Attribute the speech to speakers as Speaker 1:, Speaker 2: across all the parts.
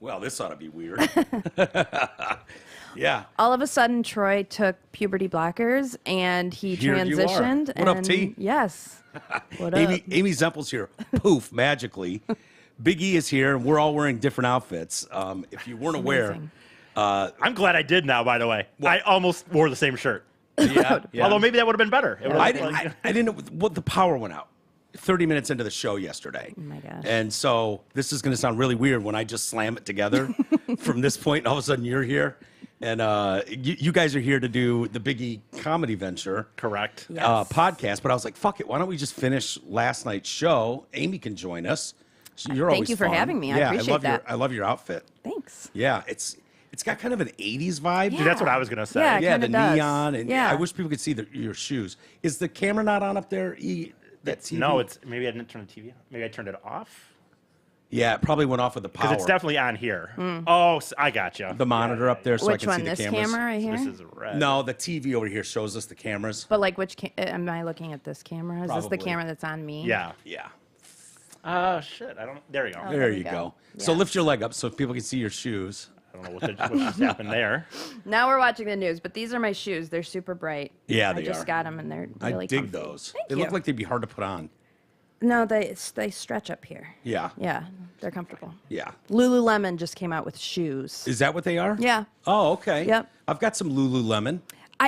Speaker 1: Well, this ought to be weird. Yeah.
Speaker 2: All of a sudden, Troy took puberty blockers and he
Speaker 1: Here you are.
Speaker 2: transitioned.
Speaker 1: What up, T?
Speaker 2: Yes. What up?
Speaker 1: Amy Zempel's here. Poof, magically. Big E is here, and we're all wearing different outfits. If you weren't aware,
Speaker 2: Amazing.
Speaker 3: I'm glad I did now, by the way. I almost wore the same shirt.
Speaker 1: yeah.
Speaker 3: Although maybe that would have been better. It
Speaker 1: I
Speaker 3: would've been
Speaker 1: didn't know what the power went out 30 minutes into the show yesterday.
Speaker 2: Oh my gosh.
Speaker 1: And so this is going to sound really weird when I just slam it together from this point, and all of a sudden you're here. And you guys are here to do the Big E comedy venture.
Speaker 3: Correct.
Speaker 2: Yes.
Speaker 1: Podcast. But I was like, fuck it. Why don't we just finish last night's show? Amy can join us. You're
Speaker 2: Thank
Speaker 1: always
Speaker 2: you for
Speaker 1: fun.
Speaker 2: having me. I
Speaker 1: Yeah,
Speaker 2: appreciate that.
Speaker 1: I love your outfit.
Speaker 2: Thanks.
Speaker 1: Yeah, it's got kind of an 80s vibe.
Speaker 3: Dude, that's what I was going to say.
Speaker 2: Yeah. It
Speaker 1: Yeah, the
Speaker 2: kinda does.
Speaker 1: neon. And
Speaker 2: Yeah.
Speaker 1: I wish people could see your shoes. Is the camera not on up there? That TV?
Speaker 3: No, it's maybe I didn't turn the TV on. Maybe I turned it off.
Speaker 1: Yeah, it probably went off with the power.
Speaker 3: Because it's definitely on here. Oh, I gotcha.
Speaker 1: the monitor up there so I
Speaker 2: Which
Speaker 1: can
Speaker 2: one?
Speaker 1: see the
Speaker 2: This
Speaker 1: cameras.
Speaker 2: camera right here?
Speaker 3: This is red.
Speaker 1: No, the TV over here shows us the cameras.
Speaker 2: But like, am I looking at this camera? Is this the
Speaker 1: Probably.
Speaker 2: camera that's on me?
Speaker 3: Yeah.
Speaker 1: Yeah.
Speaker 3: Shit. I don't. There you go.
Speaker 1: There you go. So
Speaker 2: Yeah.
Speaker 1: lift your leg up so people can see your shoes.
Speaker 3: I don't know what just happened there.
Speaker 2: Now we're watching the news, but these are my shoes. They're super bright.
Speaker 1: Yeah,
Speaker 2: I
Speaker 1: they
Speaker 2: just
Speaker 1: are.
Speaker 2: got them, and they're really
Speaker 1: I dig
Speaker 2: comfy.
Speaker 1: those.
Speaker 2: Thank
Speaker 1: They
Speaker 2: you.
Speaker 1: look like they'd be hard to put on.
Speaker 2: No, they stretch up here.
Speaker 1: Yeah.
Speaker 2: Yeah, they're comfortable.
Speaker 1: Yeah.
Speaker 2: Lululemon just came out with shoes.
Speaker 1: Is that what they are?
Speaker 2: Yeah.
Speaker 1: Oh, okay.
Speaker 2: Yep.
Speaker 1: I've got some Lululemon.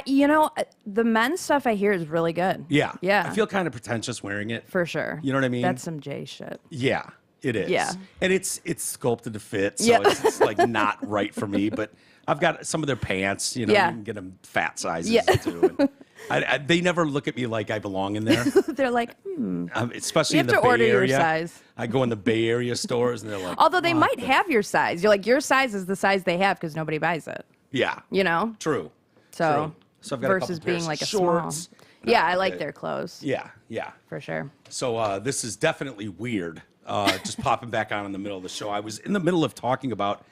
Speaker 2: The men's stuff I hear is really good.
Speaker 1: Yeah.
Speaker 2: Yeah.
Speaker 1: I feel kind of pretentious wearing it.
Speaker 2: For sure.
Speaker 1: You know what I mean?
Speaker 2: That's some J shit.
Speaker 1: Yeah, it is.
Speaker 2: Yeah.
Speaker 1: And it's sculpted to fit, so
Speaker 2: Yeah.
Speaker 1: it's like not right for me. But I've got some of their pants. You know,
Speaker 2: Yeah.
Speaker 1: you can get them fat sizes
Speaker 2: Yeah.
Speaker 1: too. And they never look at me like I belong in there.
Speaker 2: They're like,
Speaker 1: Especially
Speaker 2: You
Speaker 1: in
Speaker 2: have
Speaker 1: the
Speaker 2: to
Speaker 1: Bay
Speaker 2: order your
Speaker 1: Area.
Speaker 2: size.
Speaker 1: I go in the Bay Area stores and they're like,
Speaker 2: although they
Speaker 1: "What
Speaker 2: might
Speaker 1: the-"
Speaker 2: have your size. You're like, your size is the size they have because nobody buys it.
Speaker 1: Yeah.
Speaker 2: You know?
Speaker 1: True.
Speaker 2: So,
Speaker 1: True. So I've got a
Speaker 2: versus
Speaker 1: couple pairs
Speaker 2: being
Speaker 1: of
Speaker 2: like a
Speaker 1: shorts.
Speaker 2: small. Yeah, I
Speaker 1: No,
Speaker 2: like
Speaker 1: okay.
Speaker 2: their clothes.
Speaker 1: Yeah. Yeah.
Speaker 2: For sure.
Speaker 1: So this is definitely weird. Just popping back on in the middle of the show. I was in the middle of talking about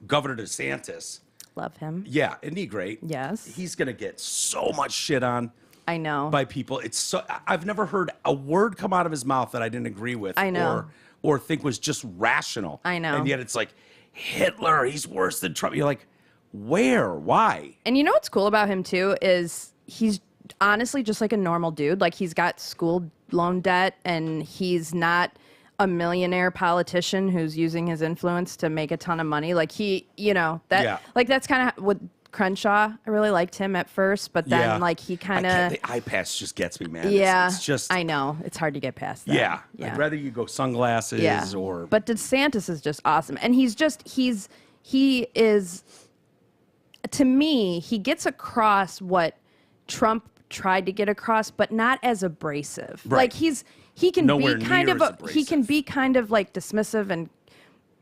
Speaker 1: Governor DeSantis.
Speaker 2: Love him.
Speaker 1: Yeah, isn't he great?
Speaker 2: Yes.
Speaker 1: He's gonna get so much shit on
Speaker 2: I know.
Speaker 1: by people. It's so I've never heard a word come out of his mouth that I didn't agree with.
Speaker 2: I know.
Speaker 1: Or think was just rational.
Speaker 2: I know.
Speaker 1: And yet it's like Hitler. He's worse than Trump. You're like, where? Why?
Speaker 2: And you know what's cool about him too is he's honestly just like a normal dude. Like he's got school loan debt and he's not a millionaire politician who's using his influence to make a ton of money. Like
Speaker 1: Yeah.
Speaker 2: like that's kind of what Crenshaw. I really liked him at first, but then
Speaker 1: Yeah.
Speaker 2: like he
Speaker 1: I
Speaker 2: kind
Speaker 1: can't-
Speaker 2: of
Speaker 1: the eye patch just gets me, man.
Speaker 2: yeah.
Speaker 1: It's just
Speaker 2: I know it's hard to get past that.
Speaker 1: yeah. I'd rather you go sunglasses or
Speaker 2: But DeSantis is just awesome, and he is to me he gets across what Trump tried to get across, but not as abrasive.
Speaker 1: Right.
Speaker 2: Like he can
Speaker 1: Nowhere
Speaker 2: be kind
Speaker 1: near
Speaker 2: of
Speaker 1: as
Speaker 2: he can
Speaker 1: abrasive.
Speaker 2: be kind of like dismissive and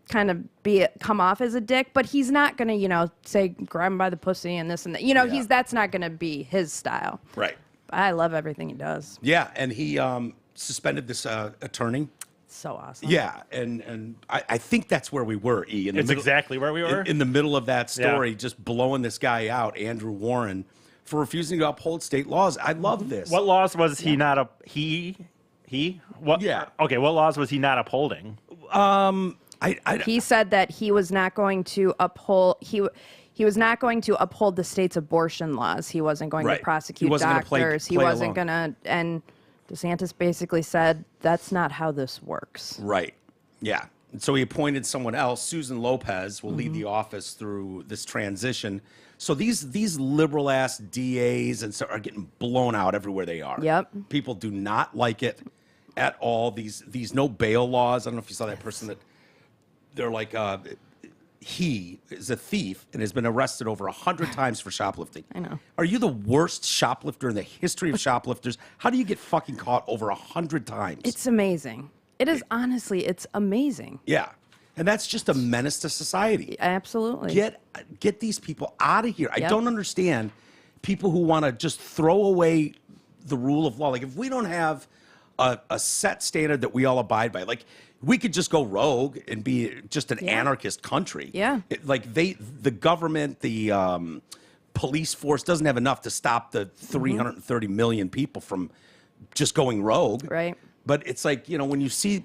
Speaker 2: kind of come off as a dick, but he's not gonna say grab him by the pussy and this and that.
Speaker 1: Yeah.
Speaker 2: That's not gonna be his style.
Speaker 1: right.
Speaker 2: I love everything he does.
Speaker 1: Yeah, and he suspended this attorney.
Speaker 2: So awesome.
Speaker 1: Yeah, and I think that's where we were, E. In the
Speaker 3: It's exactly where we were.
Speaker 1: In the middle of that story,
Speaker 3: Yeah.
Speaker 1: just blowing this guy out, Andrew Warren, for refusing to uphold state laws. I love this.
Speaker 3: What laws was he not up? He? What?
Speaker 1: Yeah.
Speaker 3: Okay. What laws was he not upholding?
Speaker 2: He said that he was not going to uphold he was not going to uphold the state's abortion laws. He wasn't going
Speaker 1: Right.
Speaker 2: to prosecute
Speaker 1: He wasn't gonna
Speaker 2: doctors. He
Speaker 1: play
Speaker 2: wasn't
Speaker 1: along.
Speaker 2: going to. And DeSantis basically said that's not how this works.
Speaker 1: Right. Yeah. And so he appointed someone else. Susan Lopez will lead the
Speaker 2: Mm-hmm.
Speaker 1: office through this transition. So these liberal ass DAs and so are getting blown out everywhere they are.
Speaker 2: Yep.
Speaker 1: People do not like it at all. These no bail laws. I don't know if you saw that person that they're like he is a thief and has been arrested over 100 times for shoplifting.
Speaker 2: I know.
Speaker 1: Are you the worst shoplifter in the history of shoplifters? How do you get fucking caught over 100 times?
Speaker 2: It's amazing. It is honestly, it's amazing.
Speaker 1: Yeah. And that's just a menace to society.
Speaker 2: Absolutely.
Speaker 1: Get these people out of here. I
Speaker 2: Yep.
Speaker 1: don't understand people who want to just throw away the rule of law. Like if we don't have a set standard that we all abide by, like we could just go rogue and be just an anarchist country.
Speaker 2: Yeah.
Speaker 1: The government, the police force doesn't have enough to stop the 330 million people from just going rogue.
Speaker 2: Right.
Speaker 1: But it's like, when you see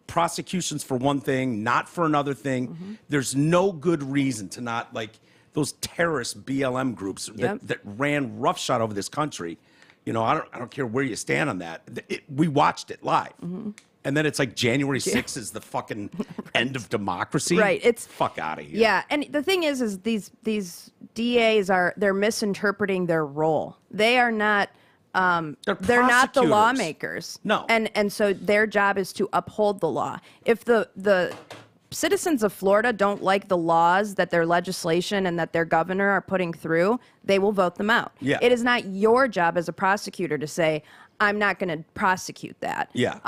Speaker 1: prosecutions for one thing, not for another thing. There's no good reason to not, like, those terrorist BLM groups that ran roughshod over this country. You know, I don't care where you stand on that. We watched it live. And then it's like January 6th is the fucking end of democracy.
Speaker 2: Right. It's
Speaker 1: fuck out of here.
Speaker 2: Yeah. And the thing is these DAs they're misinterpreting their role. They are not they're not the lawmakers.
Speaker 1: No.
Speaker 2: And so their job is to uphold the law. If the citizens of Florida don't like the laws that their legislation and that their governor are putting through, they will vote them out.
Speaker 1: Yeah.
Speaker 2: It is not your job as a prosecutor to say, I'm not going to prosecute that.
Speaker 1: Yeah.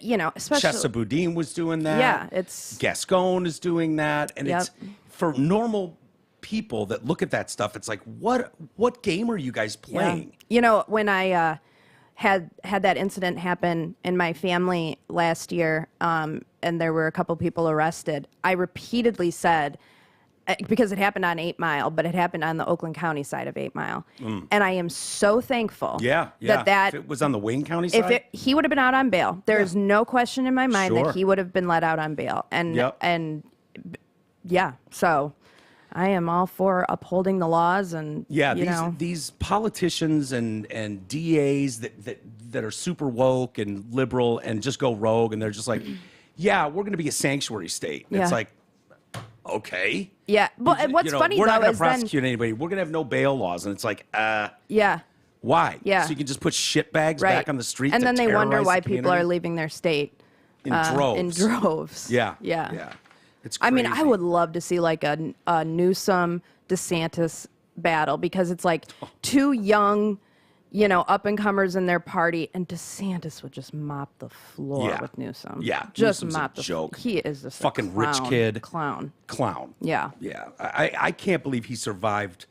Speaker 2: You know, especially
Speaker 1: Chesa Boudin was doing that.
Speaker 2: Yeah, it's
Speaker 1: Gascon is doing that, and it's for normal people that look at that stuff. It's like, what game are you guys playing?
Speaker 2: Yeah. You know, when I had that incident happen in my family last year, and there were a couple people arrested, I repeatedly said, because it happened on 8 Mile, but it happened on the Oakland County side of 8 Mile. And I am so thankful that
Speaker 1: if it was on the Wayne County side?
Speaker 2: He would have been out on bail. There is no question in my mind
Speaker 1: Sure.
Speaker 2: that he would have been let out on bail. And so I am all for upholding the laws and
Speaker 1: these politicians and DAs that are super woke and liberal and just go rogue, and they're just like, yeah, we're going to be a sanctuary state. And it's like, okay.
Speaker 2: Yeah, but what's funny
Speaker 1: we're
Speaker 2: though
Speaker 1: not going to
Speaker 2: is
Speaker 1: prosecute anybody. We're going to have no bail laws, and it's like, why?
Speaker 2: Yeah.
Speaker 1: So you can just put shitbags back on the street,
Speaker 2: and then they wonder
Speaker 1: terrorize
Speaker 2: why
Speaker 1: the
Speaker 2: people are
Speaker 1: community?
Speaker 2: leaving their state
Speaker 1: In droves.
Speaker 2: In droves.
Speaker 1: Yeah. It's crazy.
Speaker 2: I mean, I would love to see like a Newsom DeSantis battle, because it's like two young, up and comers in their party, and DeSantis would just mop the floor with Newsom.
Speaker 1: Yeah,
Speaker 2: just
Speaker 1: Newsom's
Speaker 2: mop
Speaker 1: a
Speaker 2: the
Speaker 1: joke.
Speaker 2: He is just
Speaker 1: fucking
Speaker 2: a clown,
Speaker 1: rich kid.
Speaker 2: Clown.
Speaker 1: Yeah. I can't believe he survived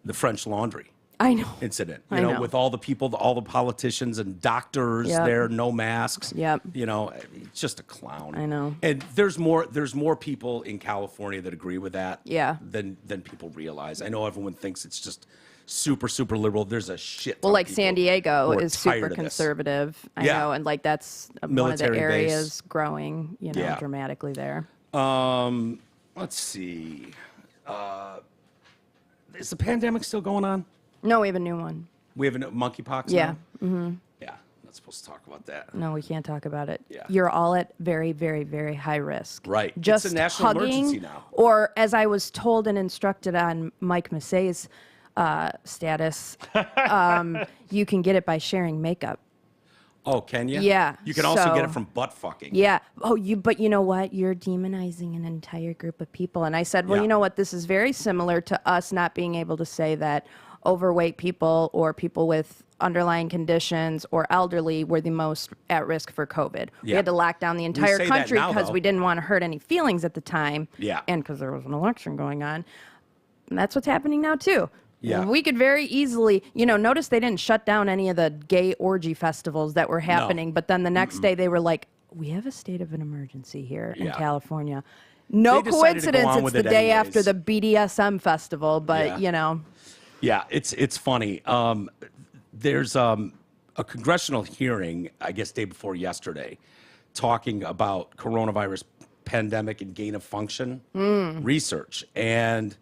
Speaker 1: the French Laundry
Speaker 2: I know.
Speaker 1: incident.
Speaker 2: I know.
Speaker 1: With all the people, all the politicians and doctors there, no masks.
Speaker 2: Yep.
Speaker 1: It's just a clown.
Speaker 2: I know.
Speaker 1: And there's more people in California that agree with that.
Speaker 2: Yeah.
Speaker 1: Than people realize. I know everyone thinks it's just super, super liberal. There's a shit.
Speaker 2: Well,
Speaker 1: ton
Speaker 2: like
Speaker 1: of people
Speaker 2: San Diego
Speaker 1: who are
Speaker 2: is
Speaker 1: tired
Speaker 2: super
Speaker 1: of this.
Speaker 2: conservative. I
Speaker 1: Yeah.
Speaker 2: know, and like that's one of the
Speaker 1: Military
Speaker 2: areas
Speaker 1: base.
Speaker 2: growing,
Speaker 1: Yeah.
Speaker 2: dramatically there.
Speaker 1: Let's see. Is the pandemic still going on?
Speaker 2: No, we have a new one.
Speaker 1: We have a monkeypox
Speaker 2: Yeah.
Speaker 1: now? Yeah. Not supposed to talk about that.
Speaker 2: No, we can't talk about it.
Speaker 1: Yeah.
Speaker 2: You're all at very, very, very high risk.
Speaker 1: Right. It's a
Speaker 2: Just
Speaker 1: national
Speaker 2: hugging,
Speaker 1: emergency now.
Speaker 2: or as I was told and instructed on Mike Massey's status, you can get it by sharing makeup.
Speaker 1: Oh, can you?
Speaker 2: Yeah,
Speaker 1: You can also get it
Speaker 2: so-
Speaker 1: from butt fucking.
Speaker 2: Yeah. Oh, but you know what? You're demonizing an entire group of people. And I said, well,
Speaker 1: Yeah.
Speaker 2: you know what? This is very similar to us not being able to say that overweight people or people with underlying conditions or elderly were the most at risk for COVID. We
Speaker 1: Yeah.
Speaker 2: had to lock down the entire
Speaker 1: say that
Speaker 2: country
Speaker 1: now,
Speaker 2: because
Speaker 1: though.
Speaker 2: we didn't want to hurt any feelings at the time.
Speaker 1: Yeah.
Speaker 2: And because there was an election going on. And that's what's happening now, too.
Speaker 1: Yeah.
Speaker 2: We could very easily, notice they didn't shut down any of the gay orgy festivals that were happening, but then the next day they were like, we have a state of an emergency here in
Speaker 1: Yeah.
Speaker 2: California. No
Speaker 1: They decided to go
Speaker 2: coincidence
Speaker 1: on
Speaker 2: it's
Speaker 1: with
Speaker 2: the
Speaker 1: it
Speaker 2: day
Speaker 1: anyways.
Speaker 2: after the BDSM festival, but
Speaker 1: Yeah. Yeah, it's funny. There's a congressional hearing, I guess, day before yesterday, talking about coronavirus pandemic and gain of function research. And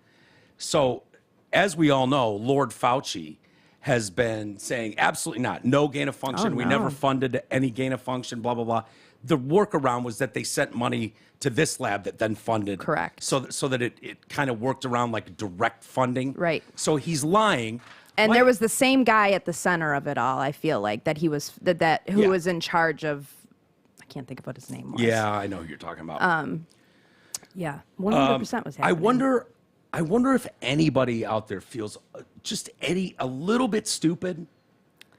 Speaker 1: so, as we all know, Lord Fauci has been saying absolutely not, no gain of function.
Speaker 2: Oh,
Speaker 1: We
Speaker 2: no.
Speaker 1: never funded any gain of function, blah, blah, blah. The workaround was that they sent money to this lab that then funded.
Speaker 2: Correct.
Speaker 1: So that it kind of worked around like direct funding.
Speaker 2: Right.
Speaker 1: So he's lying.
Speaker 2: and
Speaker 1: Why-
Speaker 2: there was the same guy at the center of it all. I feel like that he was who
Speaker 1: Yeah.
Speaker 2: was in charge of. I can't think of what his name was.
Speaker 1: Yeah, I know who you're talking about.
Speaker 2: Yeah. 100% was happening.
Speaker 1: I wonder if anybody out there feels just a little bit stupid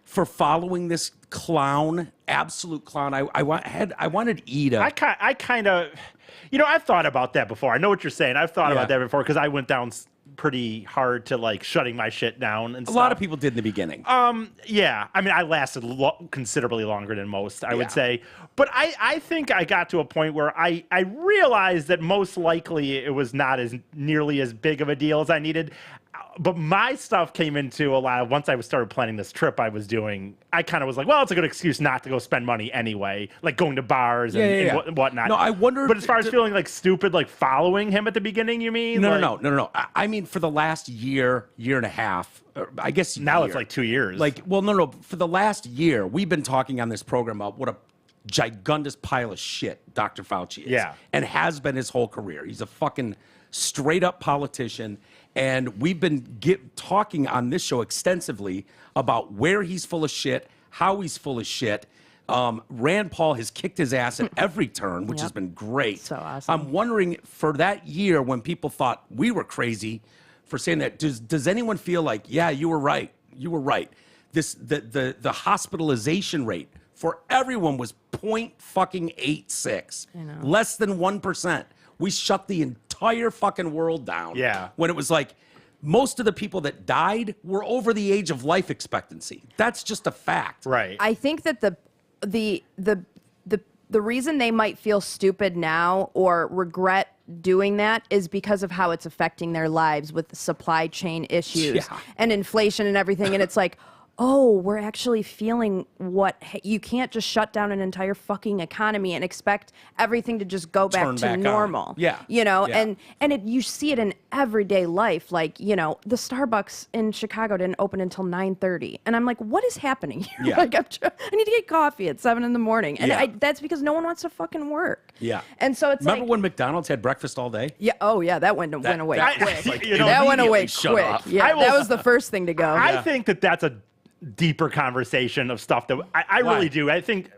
Speaker 1: for following this clown, absolute clown. I wanted Ida.
Speaker 3: I kind of, I've thought about that before. I know what you're saying. I've thought
Speaker 1: Yeah.
Speaker 3: about that before because I went down pretty hard to like shutting my shit down and
Speaker 1: A
Speaker 3: stuff.
Speaker 1: lot of people did in the beginning.
Speaker 3: Yeah. I mean, I lasted considerably longer than most, I
Speaker 1: Yeah.
Speaker 3: would say. But I think I got to a point where I realized that most likely it was not as nearly as big of a deal as I needed. but my stuff came into a lot of, once I started planning this trip I was doing, I kind of was like, well, it's a good excuse not to go spend money anyway, like going to bars and whatnot.
Speaker 1: No, I wonder.
Speaker 3: But as far as feeling like stupid, like following him at the beginning, you mean?
Speaker 1: No. I mean, for the last year and a half, I guess
Speaker 3: now it's like 2 years.
Speaker 1: Like, well, no. For the last year, we've been talking on this program about what a gigundous pile of shit Dr. Fauci is.
Speaker 3: Yeah.
Speaker 1: And has been his whole career. He's a fucking straight up politician. And we've been talking on this show extensively about where he's full of shit, how he's full of shit. Rand Paul has kicked his ass at every turn, which has been great.
Speaker 2: So awesome.
Speaker 1: I'm wondering, for that year when people thought we were crazy for saying that, does anyone feel like, yeah, you were right. You were right. The hospitalization rate for everyone was 0.86, less than 1%. We shut the entire fucking world down.
Speaker 3: Yeah.
Speaker 1: When it was like, most of the people that died were over the age of life expectancy. That's just a fact.
Speaker 3: right.
Speaker 2: I think that the reason they might feel stupid now or regret doing that is because of how it's affecting their lives with the supply chain issues and inflation and everything. And it's like, oh, we're actually feeling you can't just shut down an entire fucking economy and expect everything to just go back to normal.
Speaker 1: On. Yeah.
Speaker 2: And you see it in everyday life. Like, the Starbucks in Chicago didn't open until 9:30. And I'm like, what is happening here?
Speaker 1: Yeah.
Speaker 2: Like, I need to get coffee at 7 a.m. And that's because no one wants to fucking work.
Speaker 1: Yeah.
Speaker 2: And so it's
Speaker 1: Remember when McDonald's had breakfast all day?
Speaker 2: yeah, oh yeah, that went away quick.
Speaker 1: Like,
Speaker 2: that went away
Speaker 1: shut
Speaker 2: quick.
Speaker 1: up.
Speaker 2: Yeah, that was the first thing to go.
Speaker 3: I think that's a deeper conversation of stuff that I really do. I think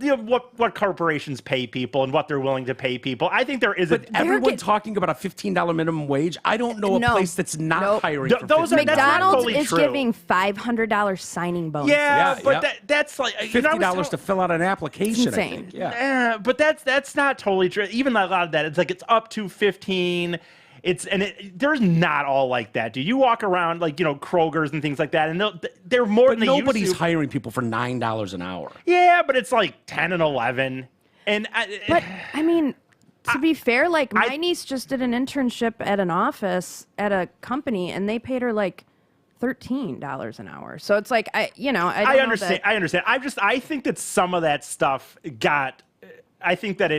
Speaker 3: what corporations pay people and what they're willing to pay people. I think there is
Speaker 1: But everyone talking about a $15 minimum wage. I don't know a place that's not hiring for
Speaker 3: those are-
Speaker 1: $15.
Speaker 3: that's not
Speaker 2: McDonald's
Speaker 3: totally
Speaker 2: is
Speaker 3: true.
Speaker 2: giving $500 signing bonuses.
Speaker 3: Yeah,
Speaker 1: Yeah,
Speaker 3: but
Speaker 1: yeah.
Speaker 3: that's like
Speaker 1: $50 to fill out an application.
Speaker 2: It's
Speaker 1: I
Speaker 2: insane.
Speaker 1: think. Yeah.
Speaker 3: But that's not totally true. Even a lot of that, it's like it's up to 15. There's not all like that. Do you walk around like Kroger's and things like that, and they're more
Speaker 1: But
Speaker 3: than they
Speaker 1: nobody's
Speaker 3: used to.
Speaker 1: hiring people for $9 an hour.
Speaker 3: Yeah, but it's like 10 and 11, and
Speaker 2: But I mean, to be fair, like my niece just did an internship at an office at a company, and they paid her like $13 an hour. So it's like I
Speaker 3: understand. I understand. I think that some of that stuff got. I think that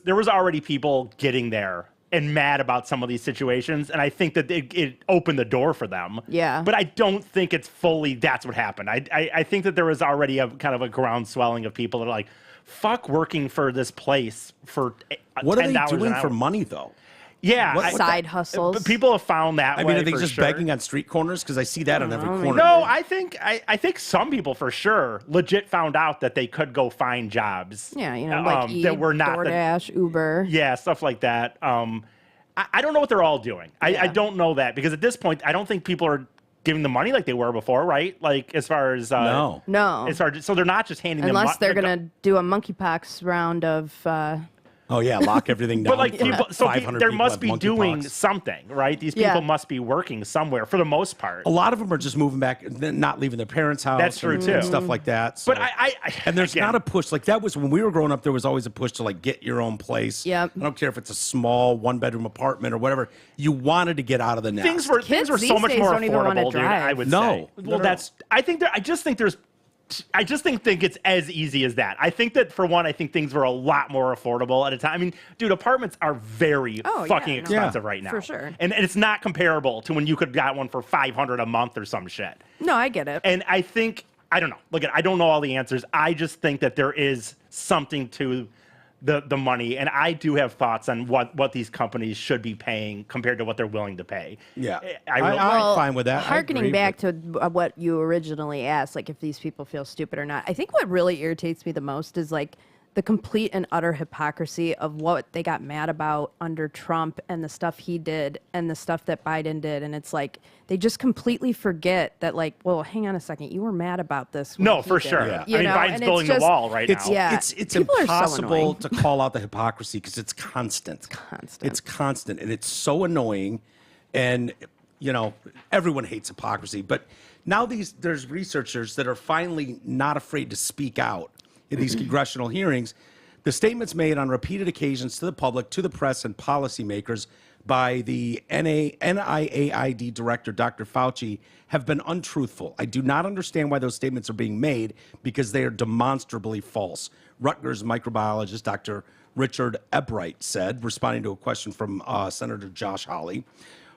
Speaker 3: there was already people getting there and mad about some of these situations, and I think that it opened the door for them.
Speaker 2: Yeah.
Speaker 3: But I don't think it's fully that's what happened. I think that there was already a kind of a ground swelling of people that are like, fuck working for this place for
Speaker 1: What are they
Speaker 3: $10
Speaker 1: doing
Speaker 3: an
Speaker 1: for
Speaker 3: hour.
Speaker 1: money, though?
Speaker 3: Yeah.
Speaker 2: side hustles.
Speaker 3: But people have found that
Speaker 1: I
Speaker 3: way
Speaker 1: mean, are they
Speaker 3: for
Speaker 1: just
Speaker 3: sure.
Speaker 1: begging on street corners? Because I see that on every corner.
Speaker 3: No, I think some people for sure legit found out that they could go find jobs.
Speaker 2: Yeah, like
Speaker 3: that were not
Speaker 2: DoorDash, Uber.
Speaker 3: Yeah, stuff like that. I don't know what they're all doing. I don't know that because at this point, I don't think people are giving the money like they were before, right? Like as far as
Speaker 2: No.
Speaker 3: as far as, so they're not just handing them
Speaker 2: Unless they're gonna do a monkeypox round of.
Speaker 1: Oh yeah, lock everything down.
Speaker 3: But like people, so
Speaker 1: 500
Speaker 3: there
Speaker 1: people
Speaker 3: must
Speaker 1: have
Speaker 3: be doing
Speaker 1: monkeypox.
Speaker 3: something, right? These people
Speaker 2: Yeah.
Speaker 3: must be working somewhere for the most part.
Speaker 1: A lot of them are just moving back, not leaving their parents' house.
Speaker 3: That's true,
Speaker 1: and
Speaker 3: too.
Speaker 1: Stuff like that. So.
Speaker 3: But I
Speaker 1: and there's
Speaker 3: again,
Speaker 1: not a push like that was when we were growing up. There was always a push to like get your own place.
Speaker 2: Yep.
Speaker 1: I don't care if it's a small 1-bedroom apartment or whatever. You wanted to get out of the nest.
Speaker 3: things were
Speaker 2: Kids
Speaker 3: so
Speaker 2: these
Speaker 3: much
Speaker 2: days
Speaker 3: more
Speaker 2: don't even wanna
Speaker 3: affordable, dude.
Speaker 2: drive.
Speaker 3: I would
Speaker 1: No.
Speaker 3: say.
Speaker 1: No,
Speaker 3: Well,
Speaker 1: no.
Speaker 3: I just think it's as easy as that. I think that for one, I think things were a lot more affordable at a time. I mean, dude, apartments are very fucking expensive right now.
Speaker 2: for sure.
Speaker 3: And it's not comparable to when you could got one for $500 a month or some shit.
Speaker 2: No, I get it.
Speaker 3: And I think I don't know. Look, I don't know all the answers. I just think that there is something to the money, and I do have thoughts on what these companies should be paying compared to what they're willing to pay.
Speaker 1: Yeah.
Speaker 3: I'm
Speaker 1: I'm fine with that. I
Speaker 2: Harkening
Speaker 1: agree,
Speaker 2: back
Speaker 1: but-
Speaker 2: to what you originally asked, like if these people feel stupid or not, I think what really irritates me the most is like the complete and utter hypocrisy of what they got mad about under Trump and the stuff he did and the stuff that Biden did. And it's like they just completely forget that, like, well, hang on a second, you were mad about this.
Speaker 3: No,
Speaker 2: when he
Speaker 3: for
Speaker 2: did
Speaker 3: sure.
Speaker 2: it,
Speaker 1: Yeah.
Speaker 2: you
Speaker 3: I mean,
Speaker 2: know?
Speaker 3: Biden's
Speaker 2: And it's
Speaker 3: building the
Speaker 2: just-
Speaker 3: wall right
Speaker 1: It's
Speaker 3: now.
Speaker 2: Yeah.
Speaker 1: it's
Speaker 2: People are so
Speaker 1: impossible
Speaker 2: annoying.
Speaker 1: to call out the hypocrisy because it's constant.
Speaker 2: Constant.
Speaker 1: It's constant, and it's so annoying. And everyone hates hypocrisy. But now there's researchers that are finally not afraid to speak out in these congressional hearings. The statements made on repeated occasions to the public, to the press, and policymakers by the NIAID director, Dr. Fauci, have been untruthful. I do not understand why those statements are being made because they are demonstrably false. Rutgers microbiologist Dr. Richard Ebright said, responding to a question from Senator Josh Hawley.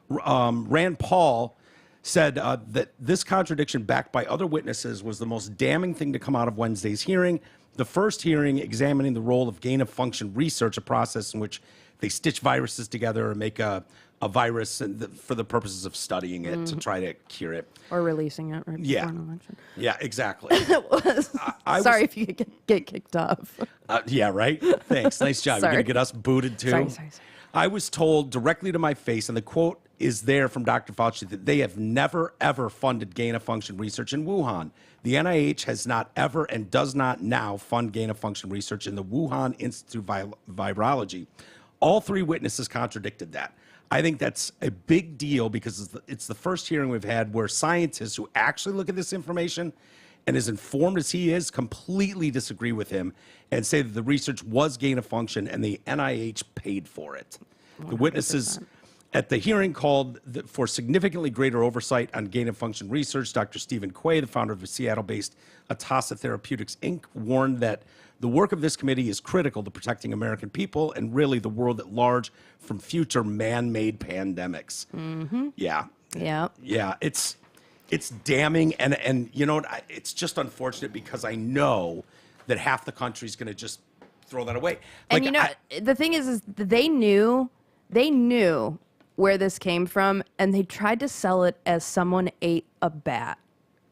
Speaker 1: Rand Paul said that this contradiction backed by other witnesses was the most damning thing to come out of Wednesday's hearing. The first hearing examining the role of gain-of-function research, a process in which they stitch viruses together and make a virus for the purposes of studying it to try to cure it.
Speaker 2: Or releasing it right before an election.
Speaker 1: Yeah, exactly.
Speaker 2: Sorry if you get kicked off.
Speaker 1: Yeah, right? Thanks. Nice job. You're
Speaker 2: Sorry.
Speaker 1: going to get us booted, too?
Speaker 2: Sorry.
Speaker 1: I was told directly to my face, and the quote is there from Dr. Fauci, that they have never, ever funded gain-of-function research in Wuhan. The NIH has not ever and does not now fund gain-of-function research in the Wuhan Institute of Virology. All three witnesses contradicted that. I think that's a big deal because it's the first hearing we've had where scientists who actually look at this information and as informed as he is completely disagree with him and say that the research was gain of function and the NIH paid for it. 100%. The witnesses at the hearing called for significantly greater oversight on gain of function research. Dr. Stephen Quay, the founder of the Seattle-based Atasa Therapeutics, Inc., warned that the work of this committee is critical to protecting American people and really the world at large from future man-made pandemics. Mm-hmm. Yeah. It's damning, and you know what? It's just unfortunate because I know that half the country's going to just throw that away.
Speaker 2: And you know, the thing is they knew where this came from, and they tried to sell it as someone ate a bat.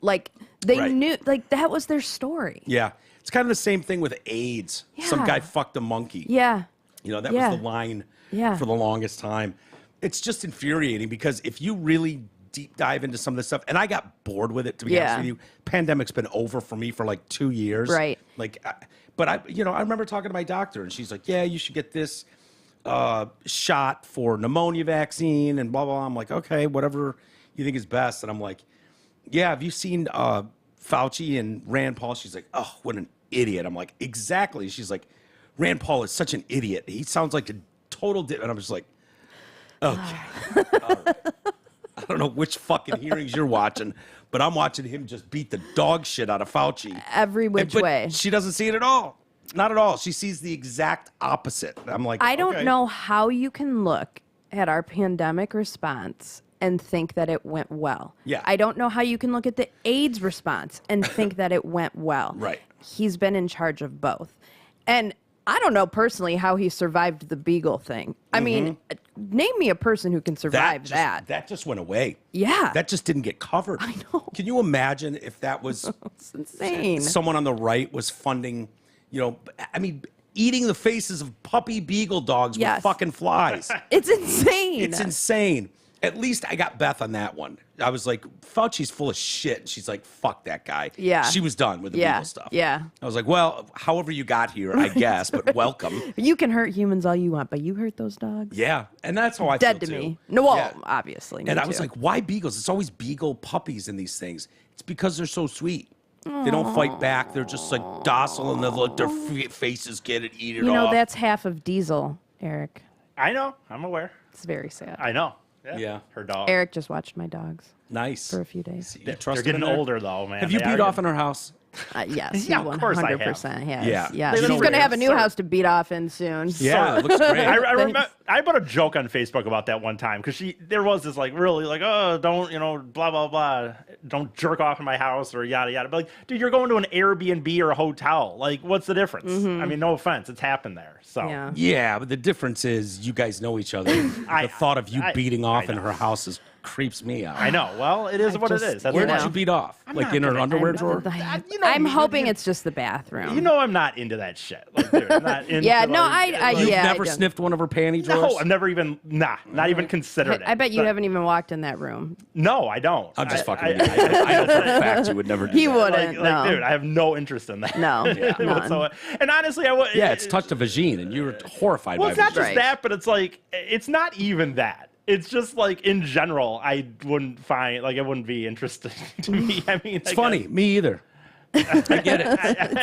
Speaker 2: Like they knew, like that was their story.
Speaker 1: Yeah. It's kind of the same thing with AIDS.
Speaker 2: Yeah.
Speaker 1: Some guy fucked a monkey.
Speaker 2: Yeah.
Speaker 1: You know, that was the line for the longest time. It's just infuriating because if you really deep dive into some of this stuff, and I got bored with it, to be honest with you. Pandemic's been over for me for like 2 years.
Speaker 2: Right.
Speaker 1: Like, but I remember talking to my doctor, and she's like, yeah, you should get this shot for pneumonia vaccine and blah, blah, blah. I'm like, okay, whatever you think is best. And I'm like, yeah, have you seen Fauci and Rand Paul? She's like, oh, what an idiot. I'm like, exactly. She's like, Rand Paul is such an idiot. He sounds like a total and I'm just like, okay. All right. I don't know which fucking hearings you're watching, but I'm watching him just beat the dog shit out of Fauci.
Speaker 2: Every which way.
Speaker 1: She doesn't see it at all. Not at all. She sees the exact opposite. I'm like,
Speaker 2: I don't know how you can look at our pandemic response and think that it went well.
Speaker 1: Yeah.
Speaker 2: I don't know how you can look at the AIDS response and think that it went well.
Speaker 1: Right.
Speaker 2: He's been in charge of both. And I don't know personally how he survived the Beagle thing. I mean, name me a person who can survive that.
Speaker 1: That just went away.
Speaker 2: Yeah.
Speaker 1: That just didn't get covered.
Speaker 2: I know.
Speaker 1: Can you imagine if that was
Speaker 2: It's insane.
Speaker 1: someone on the right was funding, eating the faces of puppy beagle dogs with fucking flies.
Speaker 2: It's insane.
Speaker 1: It's insane. At least I got Beth on that one. I was like, Fauci's full of shit. And she's like, fuck that guy.
Speaker 2: Yeah.
Speaker 1: She was done with the Beagle stuff.
Speaker 2: Yeah.
Speaker 1: I was like, well, however you got here, I guess, but welcome.
Speaker 2: You can hurt humans all you want, but you hurt those dogs?
Speaker 1: Yeah. And that's how I
Speaker 2: Dead
Speaker 1: feel
Speaker 2: to
Speaker 1: too.
Speaker 2: me. No, well,
Speaker 1: Yeah.
Speaker 2: obviously.
Speaker 1: And I was like, why beagles? It's always beagle puppies in these things. It's because they're so sweet. They don't fight back. They're just like docile and they let their faces get it, eat it off.
Speaker 2: That's half of Diesel, Eric.
Speaker 3: I know. I'm aware.
Speaker 2: It's very sad.
Speaker 3: I know.
Speaker 1: Yeah.
Speaker 3: Her dog.
Speaker 2: Eric just watched my dogs
Speaker 1: Nice.
Speaker 2: for a few days.
Speaker 1: You
Speaker 3: They're
Speaker 1: trust
Speaker 3: getting
Speaker 1: them in there?
Speaker 3: older, though, man.
Speaker 1: Have you
Speaker 3: They
Speaker 1: beat
Speaker 3: are
Speaker 1: off in her house?
Speaker 2: Yes,
Speaker 3: Yeah, of course I have.
Speaker 2: 100%. Yes.
Speaker 1: Yeah.
Speaker 2: Yeah.
Speaker 3: They've
Speaker 2: She's
Speaker 3: been
Speaker 2: going to
Speaker 3: over
Speaker 2: have a
Speaker 3: there,
Speaker 2: new
Speaker 3: sir.
Speaker 2: house to beat off in soon.
Speaker 1: Yeah, it looks great.
Speaker 3: I remember I put a joke on Facebook about that one time because there was this like really like, oh, don't, blah blah blah, don't jerk off in my house or yada yada. But like, dude, you're going to an Airbnb or a hotel. Like, what's the difference? I mean, no offense, it's happened there. So
Speaker 2: Yeah.
Speaker 1: Yeah, but the difference is you guys know each other. The thought of you beating off in her house creeps me out.
Speaker 3: I know. Well, it is what it is. That's
Speaker 1: Where
Speaker 3: what
Speaker 1: did you beat off? Like in her underwear drawer?
Speaker 2: I'm hoping it's just the bathroom.
Speaker 3: You know, I'm not into that shit. Like, dude, I'm not into,
Speaker 2: Yeah, no,
Speaker 3: like,
Speaker 1: You've
Speaker 2: yeah, I
Speaker 1: never
Speaker 2: don't.
Speaker 1: sniffed one of her panty drawers?
Speaker 3: No, I've never even not even considered it.
Speaker 2: I bet you
Speaker 3: But-
Speaker 2: haven't even walked in that room.
Speaker 3: No, I don't.
Speaker 1: I'm just fucking
Speaker 3: I,
Speaker 1: with you. I know for a fact you would never do
Speaker 2: He
Speaker 1: that.
Speaker 2: wouldn't.
Speaker 3: like,
Speaker 2: no.
Speaker 3: dude, I have no interest in that.
Speaker 2: No, none.
Speaker 3: whatsoever. And honestly, I would.
Speaker 1: Yeah, it's touched a vagine, and you were horrified
Speaker 3: Well,
Speaker 1: by
Speaker 3: it's not
Speaker 1: vagine.
Speaker 3: just
Speaker 2: Right.
Speaker 3: that, but it's like it's not even that. It's just like in general, I wouldn't find like it wouldn't be interesting to me. I mean,
Speaker 1: It's funny. Me either. I get it.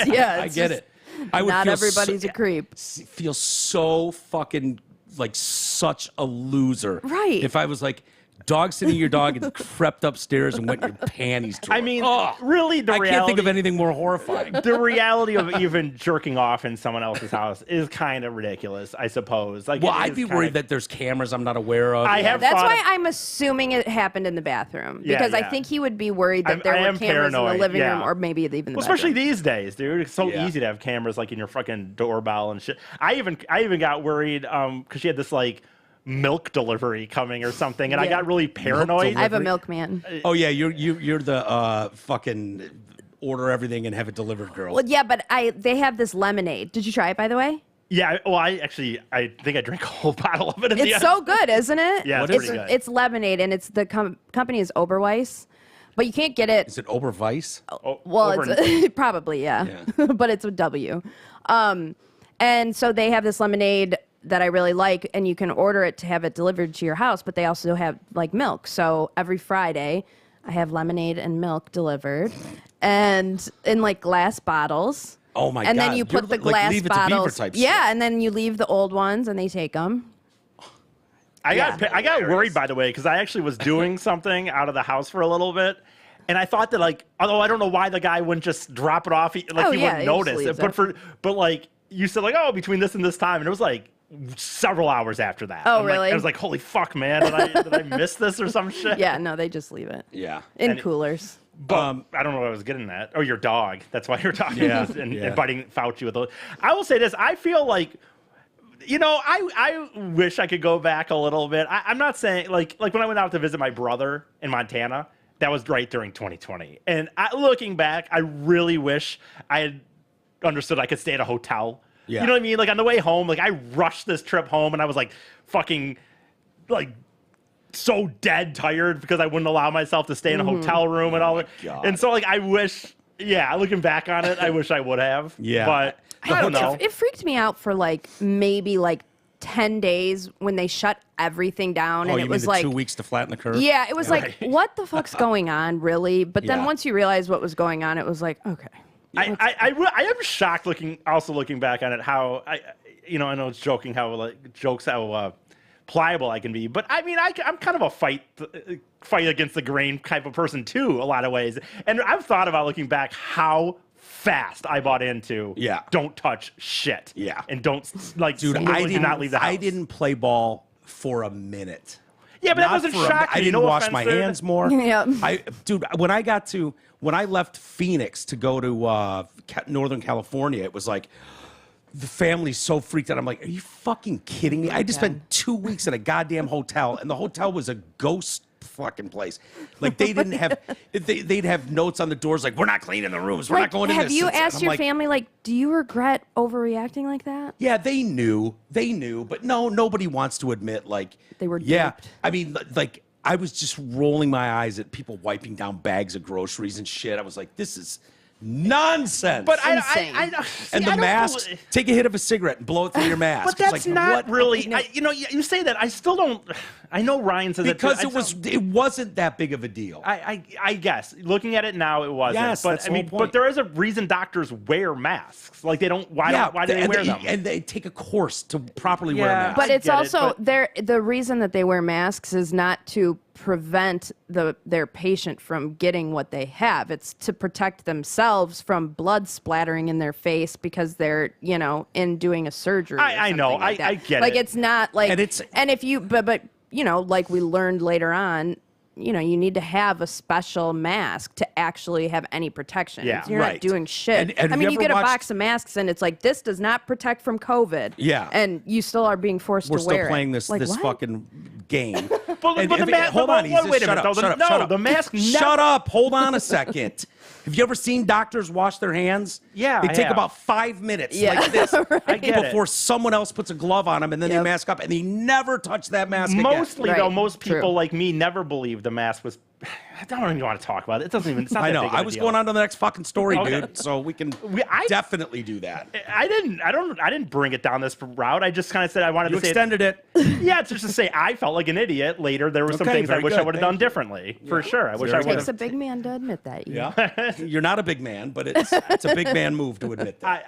Speaker 2: Yeah,
Speaker 1: I
Speaker 2: it's
Speaker 1: get
Speaker 2: just-
Speaker 1: it. I would
Speaker 2: Not
Speaker 1: feel
Speaker 2: everybody's a creep.
Speaker 1: feel so fucking like such a loser.
Speaker 2: Right.
Speaker 1: If I was like, dog sitting your dog and crept upstairs and went in your panties drawer.
Speaker 3: I mean, really,
Speaker 1: I can't think of anything more horrifying.
Speaker 3: The reality of even jerking off in someone else's house is kind of ridiculous, I suppose. Like,
Speaker 1: Well, I'd be worried that there's cameras I'm not aware of.
Speaker 3: I have
Speaker 2: That's
Speaker 3: thought
Speaker 2: why I'm assuming it happened in the bathroom.
Speaker 3: Yeah,
Speaker 2: Because I
Speaker 3: yeah.
Speaker 2: think he would be worried that there
Speaker 3: I
Speaker 2: were
Speaker 3: am
Speaker 2: cameras in
Speaker 3: paranoid,
Speaker 2: the living
Speaker 3: yeah.
Speaker 2: room or maybe even the
Speaker 3: especially
Speaker 2: bedroom.
Speaker 3: these days, dude. It's so
Speaker 1: Yeah.
Speaker 3: easy to have cameras like in your fucking doorbell and shit. I even got worried because she had this like milk delivery coming or something, and I
Speaker 2: Yeah.
Speaker 3: got really paranoid.
Speaker 2: I have a milkman.
Speaker 1: Oh yeah, you're the fucking order everything and have it delivered girl.
Speaker 2: Well, yeah, but they have this lemonade. Did you try it, by the way?
Speaker 3: Yeah, well, I think I drank a whole bottle of it. In the
Speaker 2: It's
Speaker 3: end.
Speaker 2: so good, isn't it?
Speaker 3: Yeah, it's
Speaker 2: it's
Speaker 3: pretty good.
Speaker 2: It's lemonade, and it's the company is Oberweis, but you can't get it.
Speaker 1: Is it Oberweis?
Speaker 2: Well,
Speaker 3: over
Speaker 2: it's probably yeah. But it's a W. And so they have this lemonade that I really like, and you can order it to have it delivered to your house. But they also have like milk. So every Friday, I have lemonade and milk delivered, and in like glass bottles.
Speaker 1: Oh my
Speaker 2: And
Speaker 1: God.
Speaker 2: then you
Speaker 1: You're
Speaker 2: put the
Speaker 1: like
Speaker 2: glass
Speaker 1: Leave It to Beaver
Speaker 2: bottles.
Speaker 1: type
Speaker 2: Yeah,
Speaker 1: shit.
Speaker 2: and then you leave the old ones, and they take them.
Speaker 3: I got
Speaker 1: Hilarious.
Speaker 3: worried, by the way, because I actually was doing something out of the house for a little bit, and I thought that like, although I don't know why the guy wouldn't just drop it off, he
Speaker 2: Oh,
Speaker 3: wouldn't
Speaker 2: yeah, he just
Speaker 3: notice.
Speaker 2: leaves
Speaker 3: But like you said, like between this and this time, and it was like several hours after that.
Speaker 2: Oh,
Speaker 3: I'm like-
Speaker 2: really?
Speaker 3: I was like, holy fuck, man, did I miss this or some shit?
Speaker 2: Yeah, no, they just leave it
Speaker 1: Yeah.
Speaker 2: in
Speaker 3: And-
Speaker 2: coolers.
Speaker 3: But I don't know what I was getting at. Oh, your dog. That's why you're talking
Speaker 1: Yeah,
Speaker 3: and
Speaker 1: yeah.
Speaker 3: biting Fauci with those. I will say this. I feel like, I wish I could go back a little bit. I'm not saying, like when I went out to visit my brother in Montana, that was right during 2020. And looking back, I really wish I had understood I could stay at a hotel.
Speaker 1: Yeah.
Speaker 3: You know what I mean? Like on the way home, like I rushed this trip home and I was like fucking like so dead tired because I wouldn't allow myself to stay in a hotel room and all that.
Speaker 1: God.
Speaker 3: And so like I wish, looking back on it, I wish I would have.
Speaker 1: Yeah.
Speaker 3: But I don't know.
Speaker 2: It freaked me out for like maybe like 10 days when they shut everything down,
Speaker 1: Oh,
Speaker 2: and
Speaker 1: you
Speaker 2: it
Speaker 1: mean
Speaker 2: was
Speaker 1: the
Speaker 2: like
Speaker 1: 2 weeks to flatten the curve?
Speaker 2: yeah, it was like
Speaker 3: Right.
Speaker 2: what the fuck's going on, really? But then
Speaker 1: Yeah.
Speaker 2: once you realize what was going on, it was like okay.
Speaker 3: I am shocked looking back on it how I know it's joking how pliable I can be, but I mean I'm kind of a fight against the grain type of person too a lot of ways, and I've thought about looking back how fast I bought into don't touch shit
Speaker 1: and
Speaker 3: don't like
Speaker 1: Dude,
Speaker 3: literally do not leave the house.
Speaker 1: I didn't play ball for a minute.
Speaker 3: Yeah, but that
Speaker 1: Not
Speaker 3: doesn't
Speaker 1: for a
Speaker 3: shock
Speaker 1: I
Speaker 3: me.
Speaker 1: didn't
Speaker 3: No
Speaker 1: wash
Speaker 3: offense
Speaker 1: my
Speaker 3: there.
Speaker 1: hands more.
Speaker 2: Yeah.
Speaker 1: Dude, when I left Phoenix to go to Northern California, it was like the family's so freaked out. I'm like, are you fucking kidding me? I just spent 2 weeks in a goddamn hotel, and the hotel was a ghost fucking place. Like they didn't have, they'd have notes on the doors like, we're not cleaning the rooms. We're not going in
Speaker 2: have
Speaker 1: this.
Speaker 2: you
Speaker 1: And
Speaker 2: asked
Speaker 1: I'm
Speaker 2: your
Speaker 1: like,
Speaker 2: family like, do you regret overreacting like that?
Speaker 1: Yeah, they knew, but no, nobody wants to admit like
Speaker 2: They were
Speaker 1: Yeah,
Speaker 2: duped.
Speaker 1: I mean, like I was just rolling my eyes at people wiping down bags of groceries and shit. I was like, this is nonsense.
Speaker 3: But
Speaker 2: Insane.
Speaker 3: I
Speaker 1: and
Speaker 3: see,
Speaker 1: the
Speaker 3: I don't
Speaker 1: masks,
Speaker 3: believe-
Speaker 1: take a hit of a cigarette and blow it through your mask.
Speaker 3: But
Speaker 1: It's
Speaker 3: that's
Speaker 1: like,
Speaker 3: not
Speaker 1: what?
Speaker 3: really. You say that. I still don't. I know Ryan says
Speaker 1: Because
Speaker 3: it too.
Speaker 1: it wasn't that big of a deal.
Speaker 3: I guess looking at it now, it wasn't.
Speaker 1: Yes,
Speaker 3: but
Speaker 1: that's
Speaker 3: I
Speaker 1: the
Speaker 3: mean,
Speaker 1: whole point.
Speaker 3: but there is a reason doctors wear masks. Like they don't. Why do they wear them?
Speaker 1: And they take a course to properly wear a
Speaker 3: Yeah.
Speaker 1: mask.
Speaker 2: But
Speaker 3: I
Speaker 2: it's
Speaker 3: get it,
Speaker 2: also
Speaker 3: but-
Speaker 2: the reason that they wear masks is not to prevent their patient from getting what they have. It's to protect themselves from blood splattering in their face because they're, in doing a surgery. or
Speaker 3: I know.
Speaker 2: something like that.
Speaker 3: I get
Speaker 2: like
Speaker 3: it.
Speaker 2: it's not like
Speaker 1: And
Speaker 2: if you but like we learned later on, you need to have a special mask to actually have any protection.
Speaker 3: Yeah,
Speaker 2: You're
Speaker 1: right.
Speaker 2: not doing shit.
Speaker 1: And
Speaker 2: I
Speaker 1: have
Speaker 2: mean,
Speaker 1: you
Speaker 2: you
Speaker 1: ever
Speaker 2: get a
Speaker 1: watched-
Speaker 2: box of masks and it's like, this does not protect from COVID.
Speaker 1: Yeah.
Speaker 2: And you still are being forced
Speaker 1: We're
Speaker 2: to
Speaker 1: still
Speaker 2: wear
Speaker 1: playing
Speaker 2: it.
Speaker 1: this
Speaker 2: Like,
Speaker 1: this
Speaker 2: what?
Speaker 1: fucking game.
Speaker 3: But
Speaker 1: And
Speaker 3: the
Speaker 1: if-
Speaker 3: mask.
Speaker 1: hold on,
Speaker 3: Wait
Speaker 1: he's
Speaker 3: a
Speaker 1: just-
Speaker 3: minute.
Speaker 1: shut up,
Speaker 3: though.
Speaker 1: shut up,
Speaker 3: No,
Speaker 1: shut up.
Speaker 3: the mask.
Speaker 1: Shut up. Hold on a second. Have you ever seen doctors wash their hands?
Speaker 3: Yeah,
Speaker 1: They
Speaker 3: I
Speaker 1: take
Speaker 3: have.
Speaker 1: about 5 minutes
Speaker 2: Yeah.
Speaker 1: like this
Speaker 3: I get it.
Speaker 1: before someone else puts a glove on them, and then they
Speaker 2: Yep.
Speaker 1: mask up, and they never touch that mask again.
Speaker 3: Mostly though,
Speaker 2: Right.
Speaker 3: most people
Speaker 2: True.
Speaker 3: like me never believed the mask was. I don't even want to talk about it. It doesn't even. It's not
Speaker 1: I
Speaker 3: that
Speaker 1: know.
Speaker 3: big of a
Speaker 1: I was
Speaker 3: deal.
Speaker 1: going on to the next fucking story,
Speaker 3: Okay.
Speaker 1: dude. So we can
Speaker 3: I-
Speaker 1: definitely do that.
Speaker 3: I didn't bring it down this route. I just kind of said I wanted
Speaker 1: You
Speaker 3: to say.
Speaker 1: extended it.
Speaker 3: Yeah, it's just to say I felt like an idiot later. There were some
Speaker 1: Okay,
Speaker 3: things I
Speaker 1: very
Speaker 3: wish I
Speaker 1: good.
Speaker 3: would have
Speaker 1: Thank
Speaker 3: done
Speaker 1: you.
Speaker 3: differently. For sure. I wish I
Speaker 1: very
Speaker 2: It
Speaker 3: would
Speaker 2: takes
Speaker 3: have.
Speaker 2: a big man to admit that.
Speaker 1: Yeah. You're not a big man, but it's a big man move to admit that.